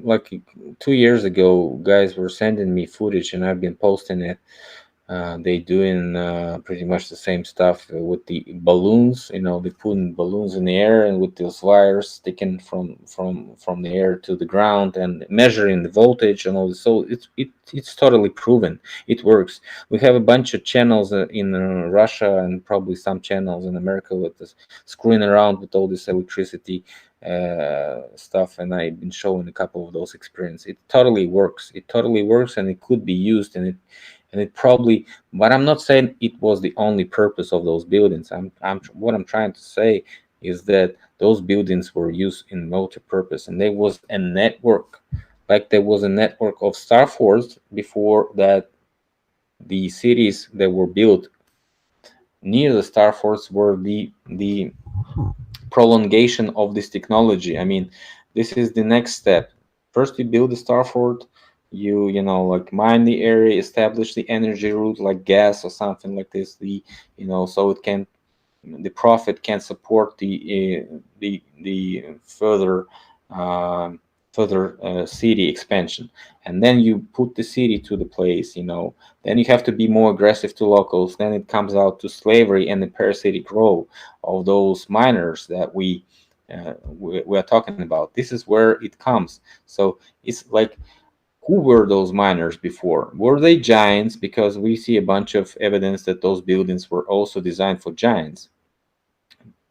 like 2 years ago, guys were sending me footage, and I've been posting it. They doing pretty much the same stuff with the balloons. They putting balloons in the air, and with those wires sticking from the air to the ground, and measuring the voltage and all this. So it's totally proven. It works. We have a bunch of channels in Russia, and probably some channels in America, with this screwing around with all this electricity stuff, and I've been showing a couple of those experiences. It totally works. It totally works, and it could be used, and it probably, but I'm not saying it was the only purpose of those buildings. What I'm trying to say is that those buildings were used in multi-purpose, and there was a network, like there was a network of star forts before that. The cities that were built near the star forts were the prolongation of this technology. I mean, this is the next step. First, you build a star fort, like mine the area, establish the energy route like gas or something like this, so it can the profit can support the further uh, city expansion. And then you put the city to the place, then you have to be more aggressive to locals. Then it comes out to slavery and the parasitic role of those miners that we are talking about. This is where it comes. So it's like, who were those miners before? Were they giants? Because we see a bunch of evidence that those buildings were also designed for giants.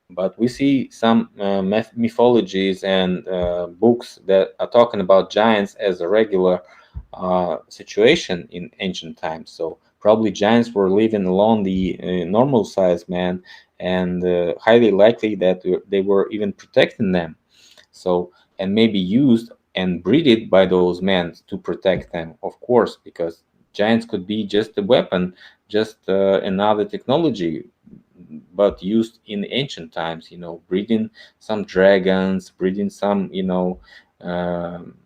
But we see some mythologies and books that are talking about giants as a regular situation in ancient times. So probably giants were living along the normal sized man, and highly likely that they were even protecting them. So, and maybe used and breeded by those men to protect them, of course, because giants could be just a weapon, just another technology, but used in ancient times, breeding some dragons, breeding some, um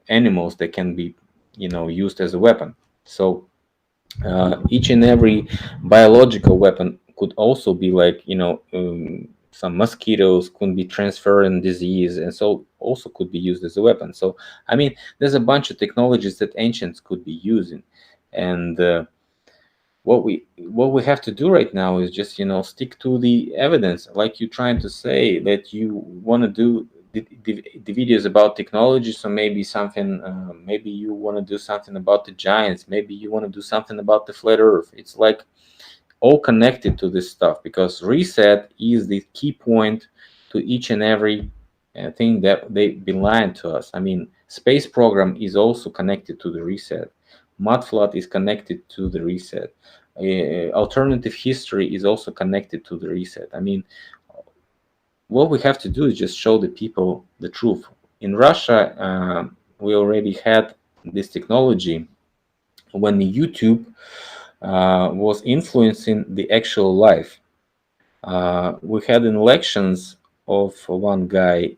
animals that can be, used as a weapon. So each and every biological weapon could also be like, some mosquitoes could be transferring disease, and so also could be used as a weapon. So I mean, there's a bunch of technologies that ancients could be using. And what we have to do right now is just, stick to the evidence, like you're trying to say that you want to do the videos about technology. So maybe something, maybe you want to do something about the giants, maybe you want to do something about the flat earth. It's like all connected to this stuff, because reset is the key point to each and every thing that they beline to us. I mean, space program is also connected to the reset. Mudflood is connected to the reset. Alternative history is also connected to the reset. I mean, what we have to do is just show the people the truth. In Russia, we already had this technology when YouTube was influencing the actual life. We had elections of one guy.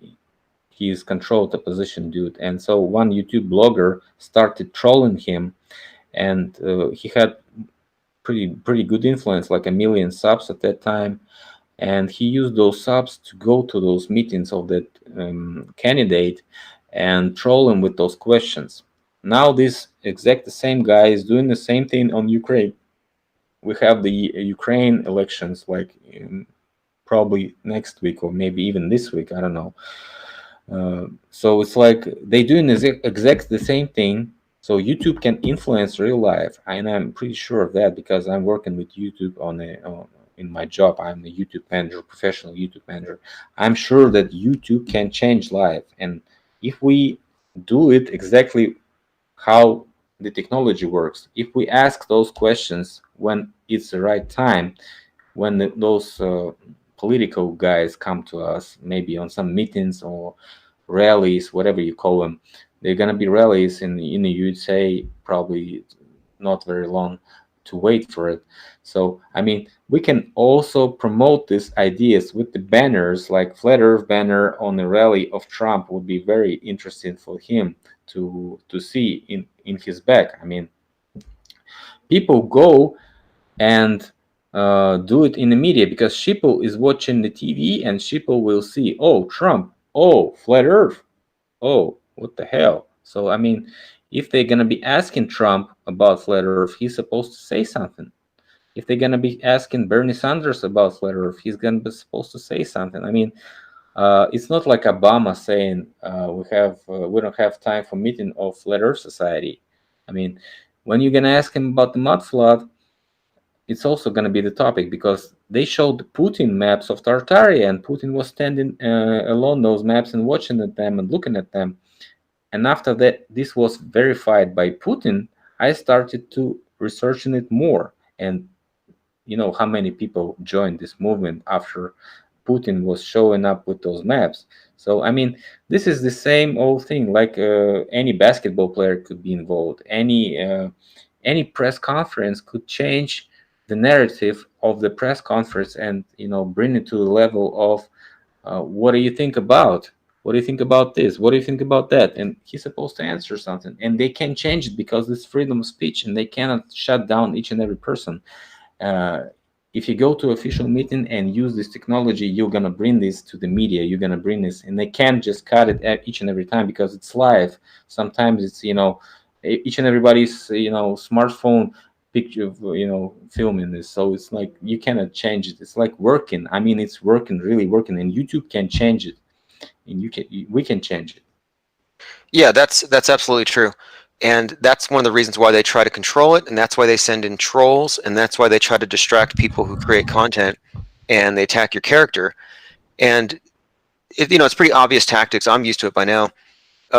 He's controlled opposition dude, and so one YouTube blogger started trolling him, and he had pretty good influence, like 1 million subs at that time. And he used those subs to go to those meetings of that candidate and troll him with those questions. Now this exact the same guy is doing the same thing on Ukraine. We have the Ukraine elections, like probably next week or maybe even this week. I don't know. So it's like they doing exact the same thing. So YouTube can influence real life, and I'm pretty sure of that because I'm working with YouTube in my job. I'm a YouTube manager, professional YouTube manager. I'm sure that YouTube can change life, and if we do it exactly how the technology works, if we ask those questions when it's the right time, when those political guys come to us, maybe on some meetings or rallies, whatever you call them. They're gonna be rallies in the USA, probably not very long to wait for it. So I mean, we can also promote these ideas with the banners, like Flat Earth banner on the rally of Trump would be very interesting for him to see in his back. I mean, people go and do it in the media because sheeple is watching the TV, and sheeple will see, oh, Trump, oh, flat Earth, oh, what the hell. So I mean, if they're gonna be asking Trump about flat Earth, he's supposed to say something. If they're gonna be asking Bernie Sanders about flat Earth, he's gonna be supposed to say something. I mean, it's not like Obama saying we don't have time for meeting of flat Earth Society. I mean, when you're gonna ask him about the mud flood, it's also going to be the topic because they showed Putin maps of Tartaria, and Putin was standing along those maps and watching at them and looking at them. And after that, this was verified by Putin. I started to researching it more, and you know how many people joined this movement after Putin was showing up with those maps. So I mean, this is the same old thing. Like any basketball player could be involved. Any press conference could change the narrative of the press conference, and bring it to the level of what do you think about? What do you think about this? What do you think about that? And he's supposed to answer something, and they can change it because it's freedom of speech, and they cannot shut down each and every person. Uh, if you go to official meeting and use this technology, you're gonna bring this to the media. You're gonna bring this, and they can't just cut it each and every time because it's live. Sometimes it's each and everybody's smartphone picture of filming this, so it's like you cannot change it. It's like working. I mean, it's working, really working, and YouTube can change it, and we can change it. Yeah, that's absolutely true. And that's one of the reasons why they try to control it, and that's why they send in trolls, and that's why they try to distract people who create content, and they attack your character. And it's pretty obvious tactics. I'm used to it by now.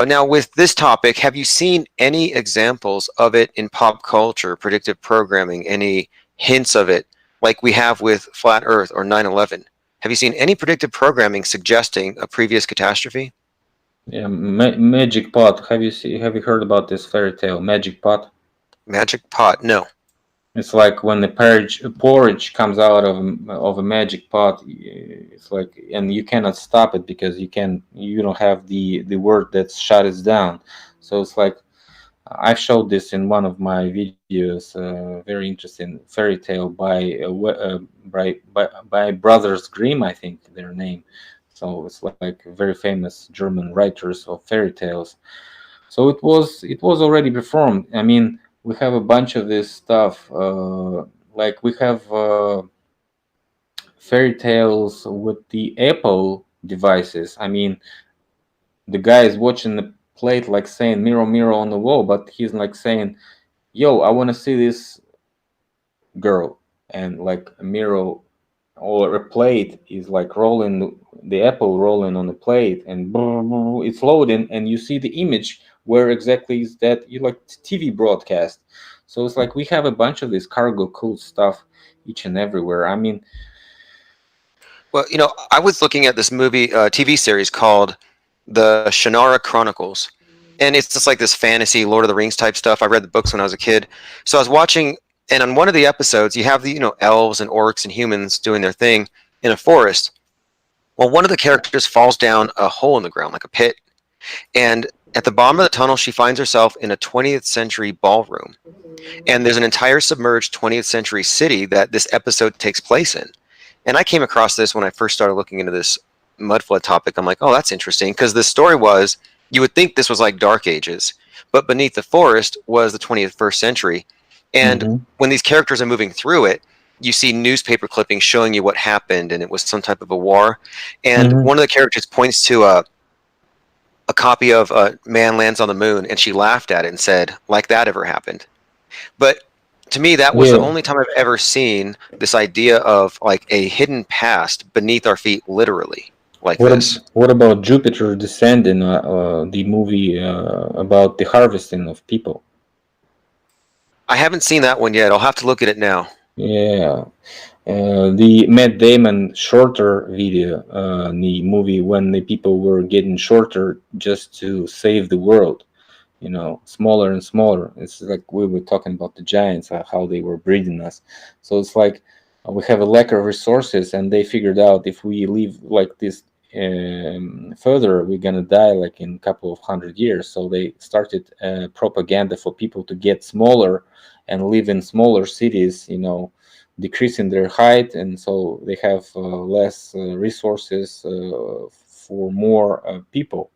Now, with this topic, have you seen any examples of it in pop culture, predictive programming, any hints of it, like we have with Flat Earth or 9/11? Have you seen any predictive programming suggesting a previous catastrophe? Yeah, Magic Pot. Have you heard about this fairy tale, Magic Pot? Magic Pot? No. It's like when the porridge comes out of a magic pot. It's like, and you cannot stop it because you don't have the word that shuts it down. So it's like I've showed this in one of my videos. Very interesting fairy tale by Brothers Grimm, I think their name. So it's like very famous German writers of fairy tales. So it was already performed. I mean, we have a bunch of this stuff. Like we have fairy tales with the Apple devices. I mean, the guy is watching the plate, like saying "mirror, mirror on the wall," but he's like saying, "Yo, I want to see this girl," and like a mirror or a plate is like rolling, the apple rolling on the plate, and it's loading, and you see the image where exactly is that, you like TV broadcast. So it's like we have a bunch of this cargo code stuff each and everywhere. I mean, Well, I was looking at this movie, TV series called The Shannara Chronicles, and it's just like this fantasy Lord of the Rings type stuff. I read the books when I was a kid, so I was watching, and on one of the episodes, you have the elves and orcs and humans doing their thing in a forest. Well, one of the characters falls down a hole in the ground, like a pit, and at the bottom of the tunnel, she finds herself in a 20th century ballroom, and there's an entire submerged 20th century city that this episode takes place in. And I came across this when I first started looking into this mud flood topic. I'm like, oh, that's interesting, because the story was, you would think this was like Dark Ages, but beneath the forest was the 21st century. And mhm, when these characters are moving through it, you see newspaper clippings showing you what happened, and it was some type of a war. And mhm. one of the characters points to a copy of Man Lands on the Moon, and she laughed at it and said, like that ever happened. But to me, that was the Yeah. only time I've ever seen this idea of like a hidden past beneath our feet, literally, like this. What about Jupiter Descending, the movie about the harvesting of people? I haven't seen that one yet. I'll have to look at it now. Yeah. The Matt Damon shorter video, the movie when the people were getting shorter just to save the world, smaller and smaller. It's like we were talking about the giants, how they were breeding us. So it's like we have a lack of resources, and they figured out if we live like this further, we're gonna die like in a couple of 100 years. So they started propaganda for people to get smaller and live in smaller cities, decreasing their height, and so they have less resources for more people.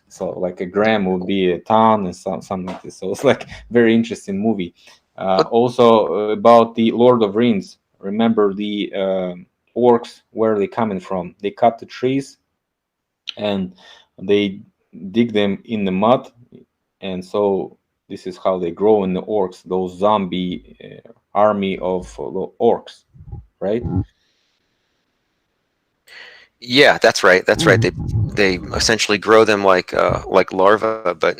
So like a gram would be a ton and something like this. So it's like very interesting movie. But Also about the Lord of Rings. Remember the orcs, where are they coming from? They cut the trees and they dig them in the mud, and so this is how they grow in the orcs, those zombie army of orcs, right? yeah, that's right. That's right. They essentially grow them like larvae. But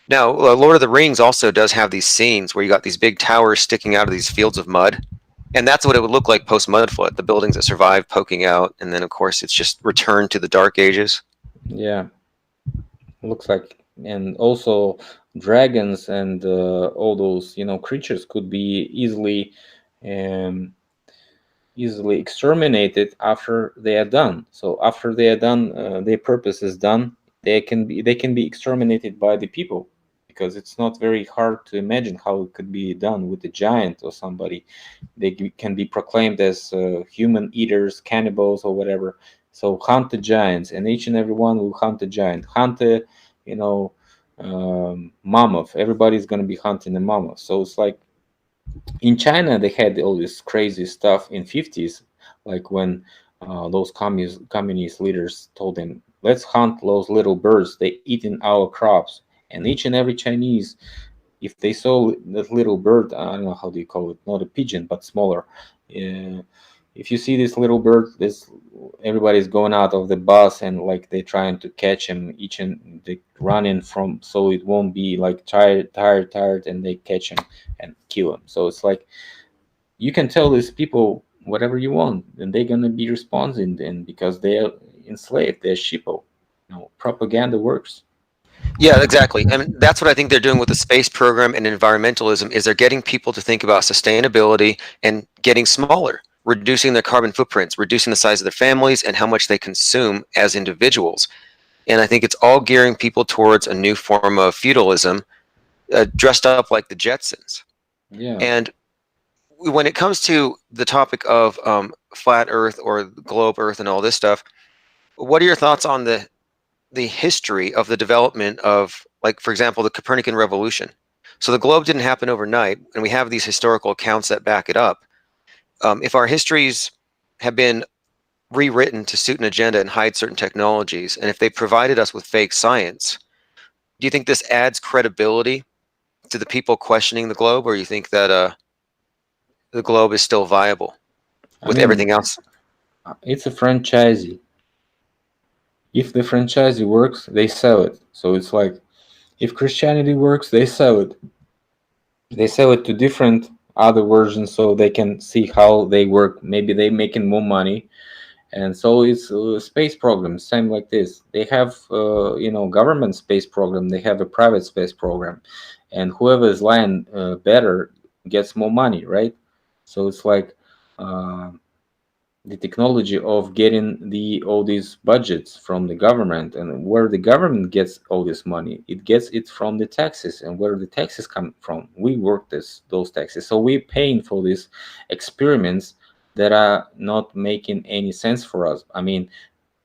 now, Lord of the Rings also does have these scenes where you got these big towers sticking out of these fields of mud. And that's what it would look like post mud flood, the buildings that survived poking out. And then, of course, it's just returned to the Dark Ages. Yeah, looks like. And also dragons and all those creatures could be um, easily exterminated after they are done. So after they are done, their purpose is done. They can be exterminated by the people. because it's not very hard to imagine how it could be done with a giant or somebody. Can be proclaimed as human eaters, cannibals, or whatever. So hunt the giants, and each and every one will hunt a giant. Hunt a, you know, mammoth. Everybody's gonna be hunting a mammoth. So it's like in China they had all this crazy stuff in 50s, like when those communist leaders told them, let's hunt those little birds. They eating our crops, and each and every Chinese, if they saw that little bird, I don't know how do you call it, not a pigeon but smaller. Uh, if you see this little bird, this everybody's going out of the bus and like they're trying to catch him. Each and they running from so it won't be like tired, and they catch him and kill him. So it's like you can tell these people whatever you want, and they're gonna be responding. And because they are enslaved, they're sheeple. Propaganda works. Yeah, exactly. And that's what I think they're doing with the space program and environmentalism is they're getting people to think about sustainability and getting smaller, reducing their carbon footprints, reducing the size of their families and how much they consume as individuals. And I think it's all gearing people towards a new form of feudalism, dressed up like the Jetsons. Yeah. And when it comes to the topic of flat Earth or globe Earth and all this stuff, what are your thoughts on the history of the development of, like, for example, the Copernican revolution? So the globe didn't happen overnight, and we have these historical accounts that back it up. If our histories have been rewritten to suit an agenda and hide certain technologies, and if they provided us with fake science, do you think this adds credibility to the people questioning the globe, or you think that the globe is still viable I with mean, everything else? it's a franchisee. If the franchisee works, they sell it. So it's like if Christianity works, they sell it. They sell it to different other versions so they can see how they work. Maybe they making more money. And so it's a space program, same like this. They have, government space program. They have a private space program, and whoever is lying better gets more money, right? So it's like uh, the technology of getting all these budgets from the government, and where the government gets all this money, it gets it from the taxes. And where the taxes come from, we work those taxes, so we're paying for these experiments that are not making any sense for us. I mean,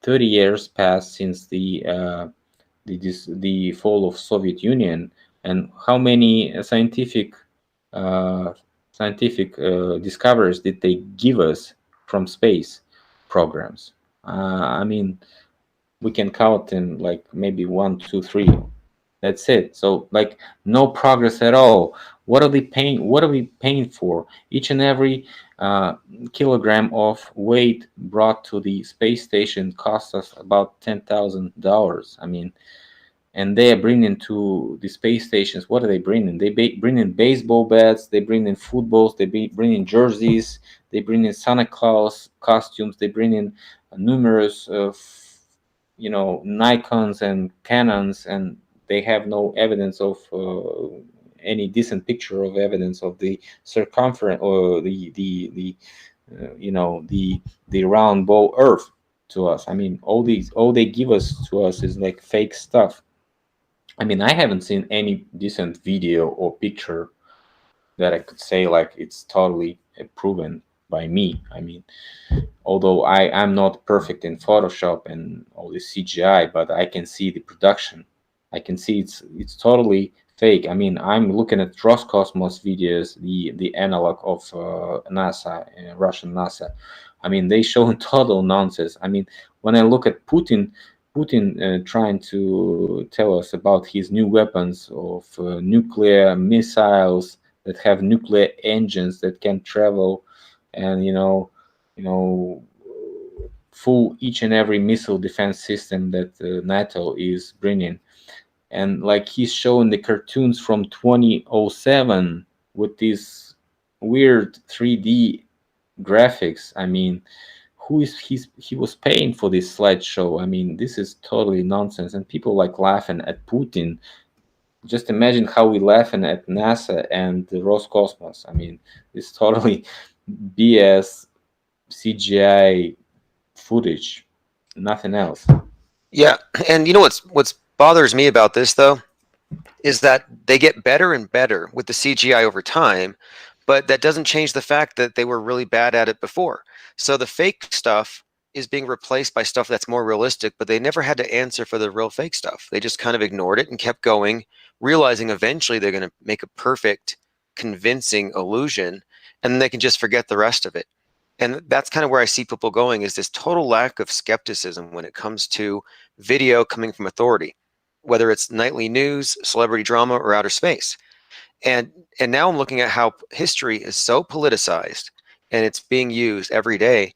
30 years passed since the fall of Soviet Union, and how many uh, scientific discoveries did they give us from space programs? I mean, we can count in like maybe one, two, three. That's it. So like no progress at all. What are they paying? What are we paying for? Each and every kilogram of weight brought to the space station costs us about $10,000. I mean, and they are bringing to the space stations. What are they bringing? They bring in baseball bats. They bring in footballs. They bring in jerseys. They bring in Santa Claus costumes. They bring in numerous, Nikons and Canons, and they have no evidence of any decent picture of evidence of the circumference or the round ball Earth to us. I mean, all they give us to us is like fake stuff. I mean, I haven't seen any decent video or picture that I could say like it's totally proven by me. I mean, although I'm not perfect in Photoshop and all this CGI, but I can see the production. I can see it's totally fake. I mean, I'm looking at Roscosmos videos, the analog of NASA, Russian NASA. I mean, they show total nonsense. I mean, when I look at Putin trying to tell us about his new weapons of nuclear missiles that have nuclear engines that can travel, and full each and every missile defense system that NATO is bringing. And like he's showing the cartoons from 2007 with these weird 3D graphics. I mean, he was paying for this slideshow? I mean, this is totally nonsense, and people like laughing at Putin. Just imagine how we laughing at NASA and the Roscosmos. I mean, it's totally BS CGI footage, nothing else. Yeah, and you know what's bothers me about this though? is that they get better and better with the CGI over time, but that doesn't change the fact that they were really bad at it before. So the fake stuff is being replaced by stuff that's more realistic, but they never had to answer for the real fake stuff. They just kind of ignored it and kept going, realizing eventually they're going to make a perfect, convincing illusion, and then they can just forget the rest of it. And that's kind of where I see people going, is this total lack of skepticism when it comes to video coming from authority, whether it's nightly news, celebrity drama, or outer space. And and now I'm looking at how history is so politicized and it's being used every day.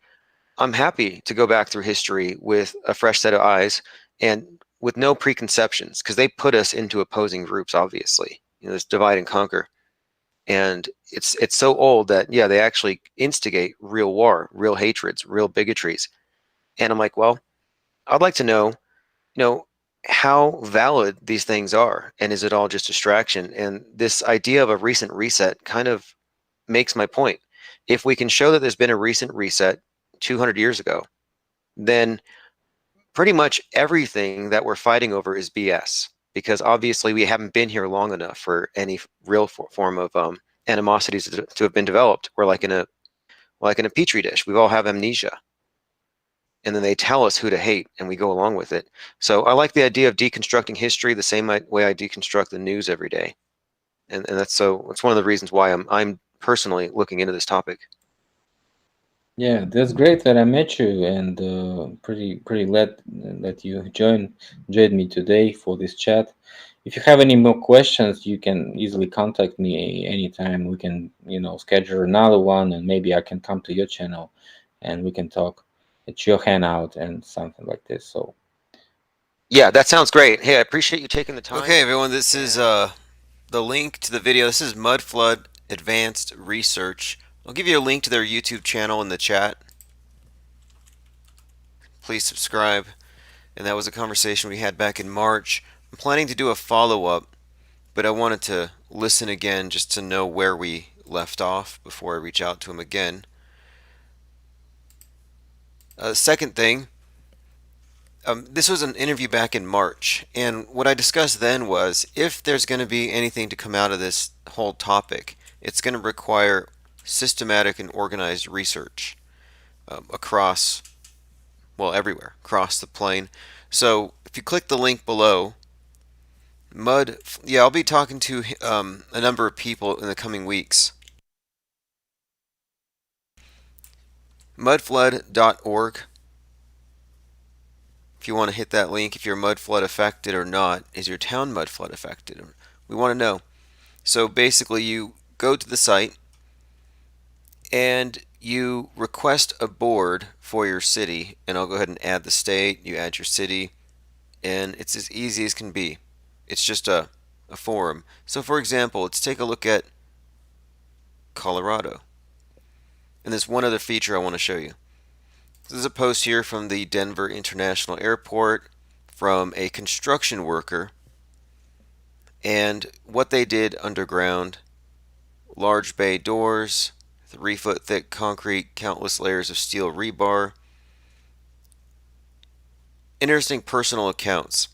I'm happy to go back through history with a fresh set of eyes and with no preconceptions, because they put us into opposing groups, obviously. This divide and conquer. And it's so old that, yeah, they actually instigate real war, real hatreds, real bigotries. And I'm like, well, I'd like to know how valid these things are, and is it all just distraction? And this idea of a recent reset kind of makes my point. If we can show that there's been a recent reset 200 years ago, then pretty much everything that we're fighting over is BS, because obviously we haven't been here long enough for any real form of animosities to have been developed. We're like in a petri dish. We all have amnesia, and then they tell us who to hate, and we go along with it. So I like the idea of deconstructing history the same way I deconstruct the news every day, and that's one of the reasons why I'm personally looking into this topic. Yeah, that's great that I met you, and pretty glad that you joined me today for this chat. If you have any more questions, you can easily contact me anytime. We can, schedule another one, and maybe I can come to your channel, and we can talk at your hangout and something like this. So Yeah, that sounds great. Hey, I appreciate you taking the time. okay, Okay, everyone, everyone, this this is is the link to the video. This is Mudflood Advanced Research. I'll give you a link to their YouTube channel in the chat. Please subscribe. And that was a conversation we had back in March. I'm planning to do a follow-up, but I wanted to listen again just to know where we left off before I reach out to him again. Second thing, this was an interview back in March, and what I discussed then was, if there's going to be anything to come out of this whole topic, it's going to require systematic and organized research across, well, everywhere, across the plane. So if you click the link below, I'll be talking to a number of people in the coming weeks. Mudflood.org. If you want to hit that link, if you're mudflood affected or not, is your town mudflood affected? We want to know. So basically, you go to the site and you request a board for your city, and I'll go ahead and add the state. You add your city, and it's as easy as can be. It's just a forum. So, for example, let's take a look at Colorado. And there's one other feature I want to show you. This is a post here from the Denver International Airport from a construction worker, and what they did underground: large bay doors, 3-foot thick concrete, countless layers of steel rebar. Interesting personal accounts,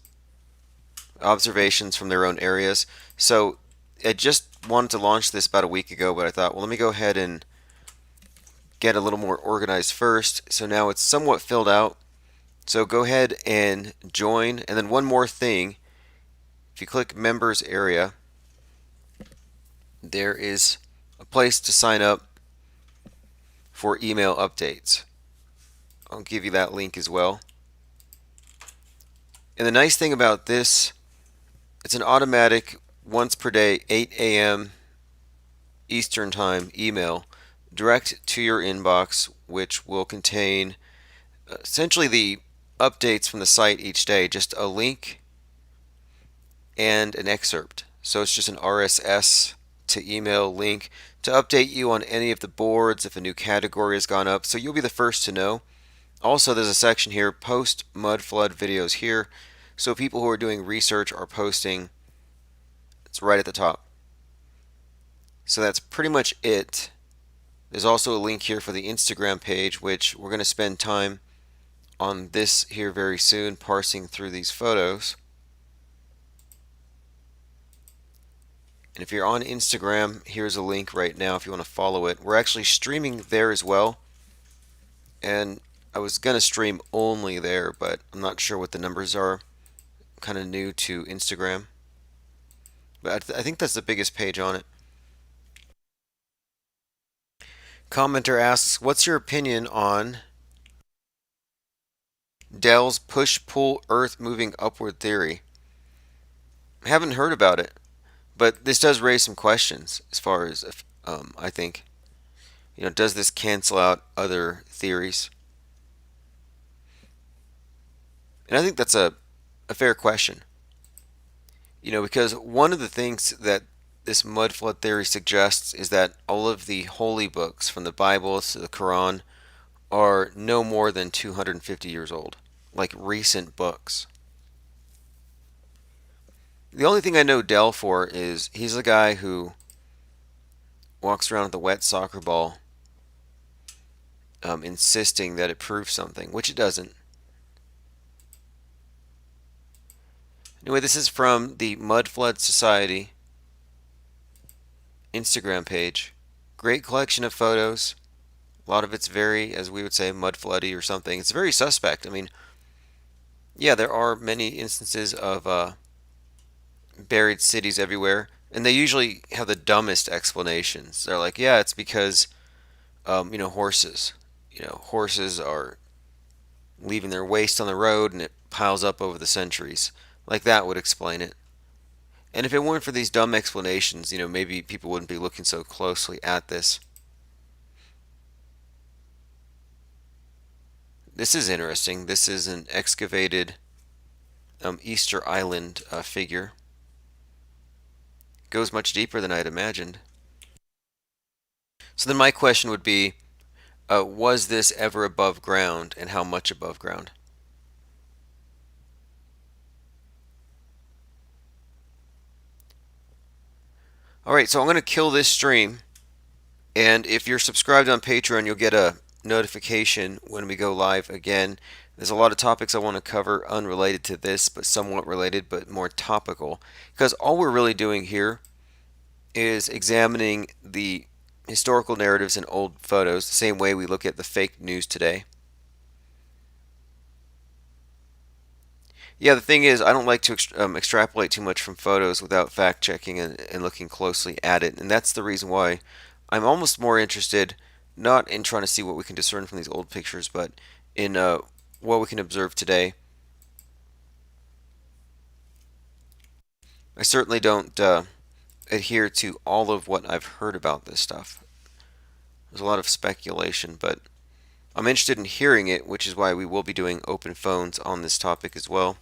observations from their own areas. So I just wanted to launch this about a week ago, but I thought, well, let me go ahead and get a little more organized first. So now it's somewhat filled out. So go ahead and join. And then one more thing, if you click members area, there is a place to sign up for email updates. I'll give you that link as well. And the nice thing about this, it's an automatic once per day 8 a.m. Eastern Time email direct to your inbox, which will contain essentially the updates from the site each day, just a link and an excerpt. So it's just an RSS to email link to update you on any of the boards if a new category has gone up, so you'll be the first to know. Also, there's a section here, post mud flood videos here, so people who are doing research are posting. It's right at the top. So that's pretty much it. There's also a link here for the Instagram page, which we're going to spend time on this here very soon, parsing through these photos. And if you're on Instagram, here's a link right now if you want to follow it. We're actually streaming there as well. And I was going to stream only there, but I'm not sure what the numbers are. I'm kind of new to Instagram. But I think that's the biggest page on it. Commenter asks, what's your opinion on Dell's push-pull Earth moving upward theory? I haven't heard about it, but this does raise some questions as far as I think, does this cancel out other theories? And I think that's a fair question. Because one of the things that this mud flood theory suggests is that all of the holy books, from the Bible to the Quran, are no more than 250 years old, like recent books. The only thing I know Dell for is he's a guy who walks around with a wet soccer ball, insisting that it proves something, which it doesn't. Anyway, this is from the Mud Flood Society Instagram page. Great collection of photos. A lot of it's very, as we would say, mud floody or something. It's very suspect. I mean, yeah, there are many instances of buried cities everywhere, and they usually have the dumbest explanations. They're like, yeah, it's because, horses. Horses are leaving their waste on the road and it piles up over the centuries. Like that would explain it. And if it weren't for these dumb explanations, maybe people wouldn't be looking so closely at this. This is interesting. This is an excavated Easter Island figure. Goes much deeper than I'd imagined. So then my question would be, was this ever above ground, and how much above ground? Alright, so I'm going to kill this stream, and if you're subscribed on Patreon, you'll get a notification when we go live again. There's a lot of topics I want to cover unrelated to this, but somewhat related, but more topical. Because all we're really doing here is examining the historical narratives in old photos, the same way we look at the fake news today. Yeah, the thing is, I don't like to extrapolate too much from photos without fact checking and looking closely at it, and that's the reason why I'm almost more interested not in trying to see what we can discern from these old pictures, but in what we can observe today. I certainly don't adhere to all of what I've heard about this stuff. There's a lot of speculation, but I'm interested in hearing it, which is why we will be doing open phones on this topic as well.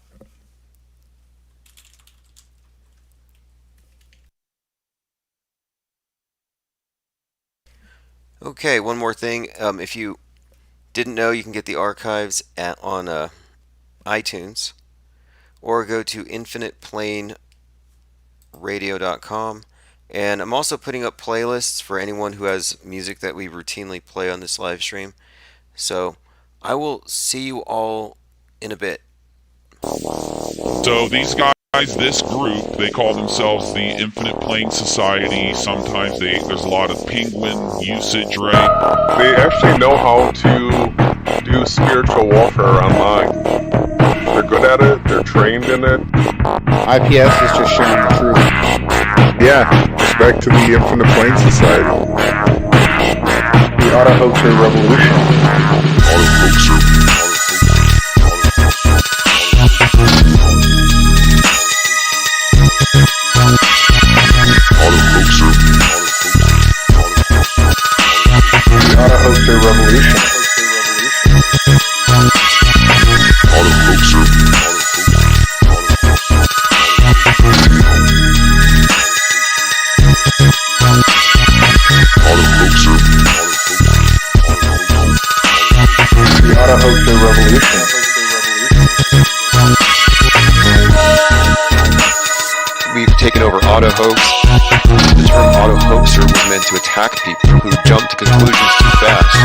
Okay, one more thing. If you didn't know, you can get the archives on iTunes, or go to infiniteplainradio.com. And I'm also putting up playlists for anyone who has music that we routinely play on this live stream. So I will see you all in a bit. So these guys, this group, they call themselves the Infinite Plane Society. Sometimes there's a lot of penguin usage, right? They actually know how to do spiritual warfare online. They're good at it, they're trained in it. IPS is just sharing the truth. Yeah, respect to the Infinite Plane Society. The Auto Hoaxer Revolution. The Auto Hoaxer Revolution. The Auto Hoaxer Revolution. We've taken over Auto Hoax. The term Auto Hoaxer was meant to attack people who jump to conclusions too fast.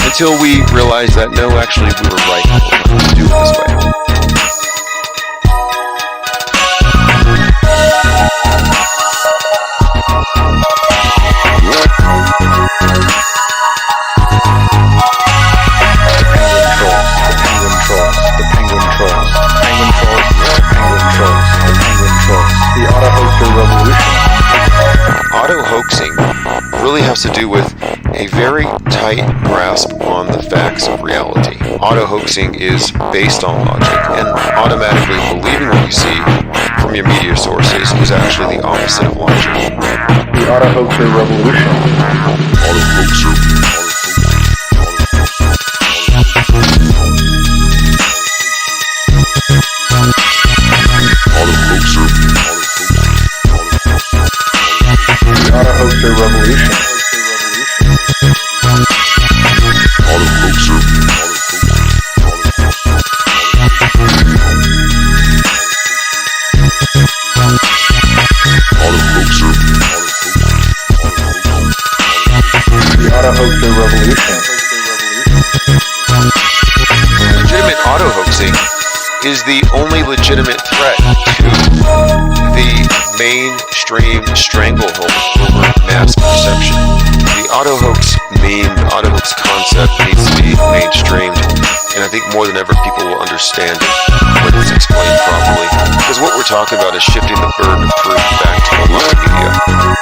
Until we realized that no, actually, we were right. We'll have to do it this way. hoaxing really has to do with a very tight grasp on the facts of reality. Auto hoaxing is based on logic, and automatically believing what you see from your media sources is actually the opposite of logic. The auto hoaxer revolution. Auto hoaxer. Auto hoaxer. The auto hoaxer revolution. Auto hoaxer. Auto hoaxer. The auto hoaxer revolution. Legitimate auto hoaxing is the only legitimate threat to the mainstream stranglehold over mass perception. The auto hoax meme, the auto hoax concept needs to be mainstreamed, and I think more than ever people will understand it when it's explained properly. Because what we're talking about is shifting the burden of proof back to the media.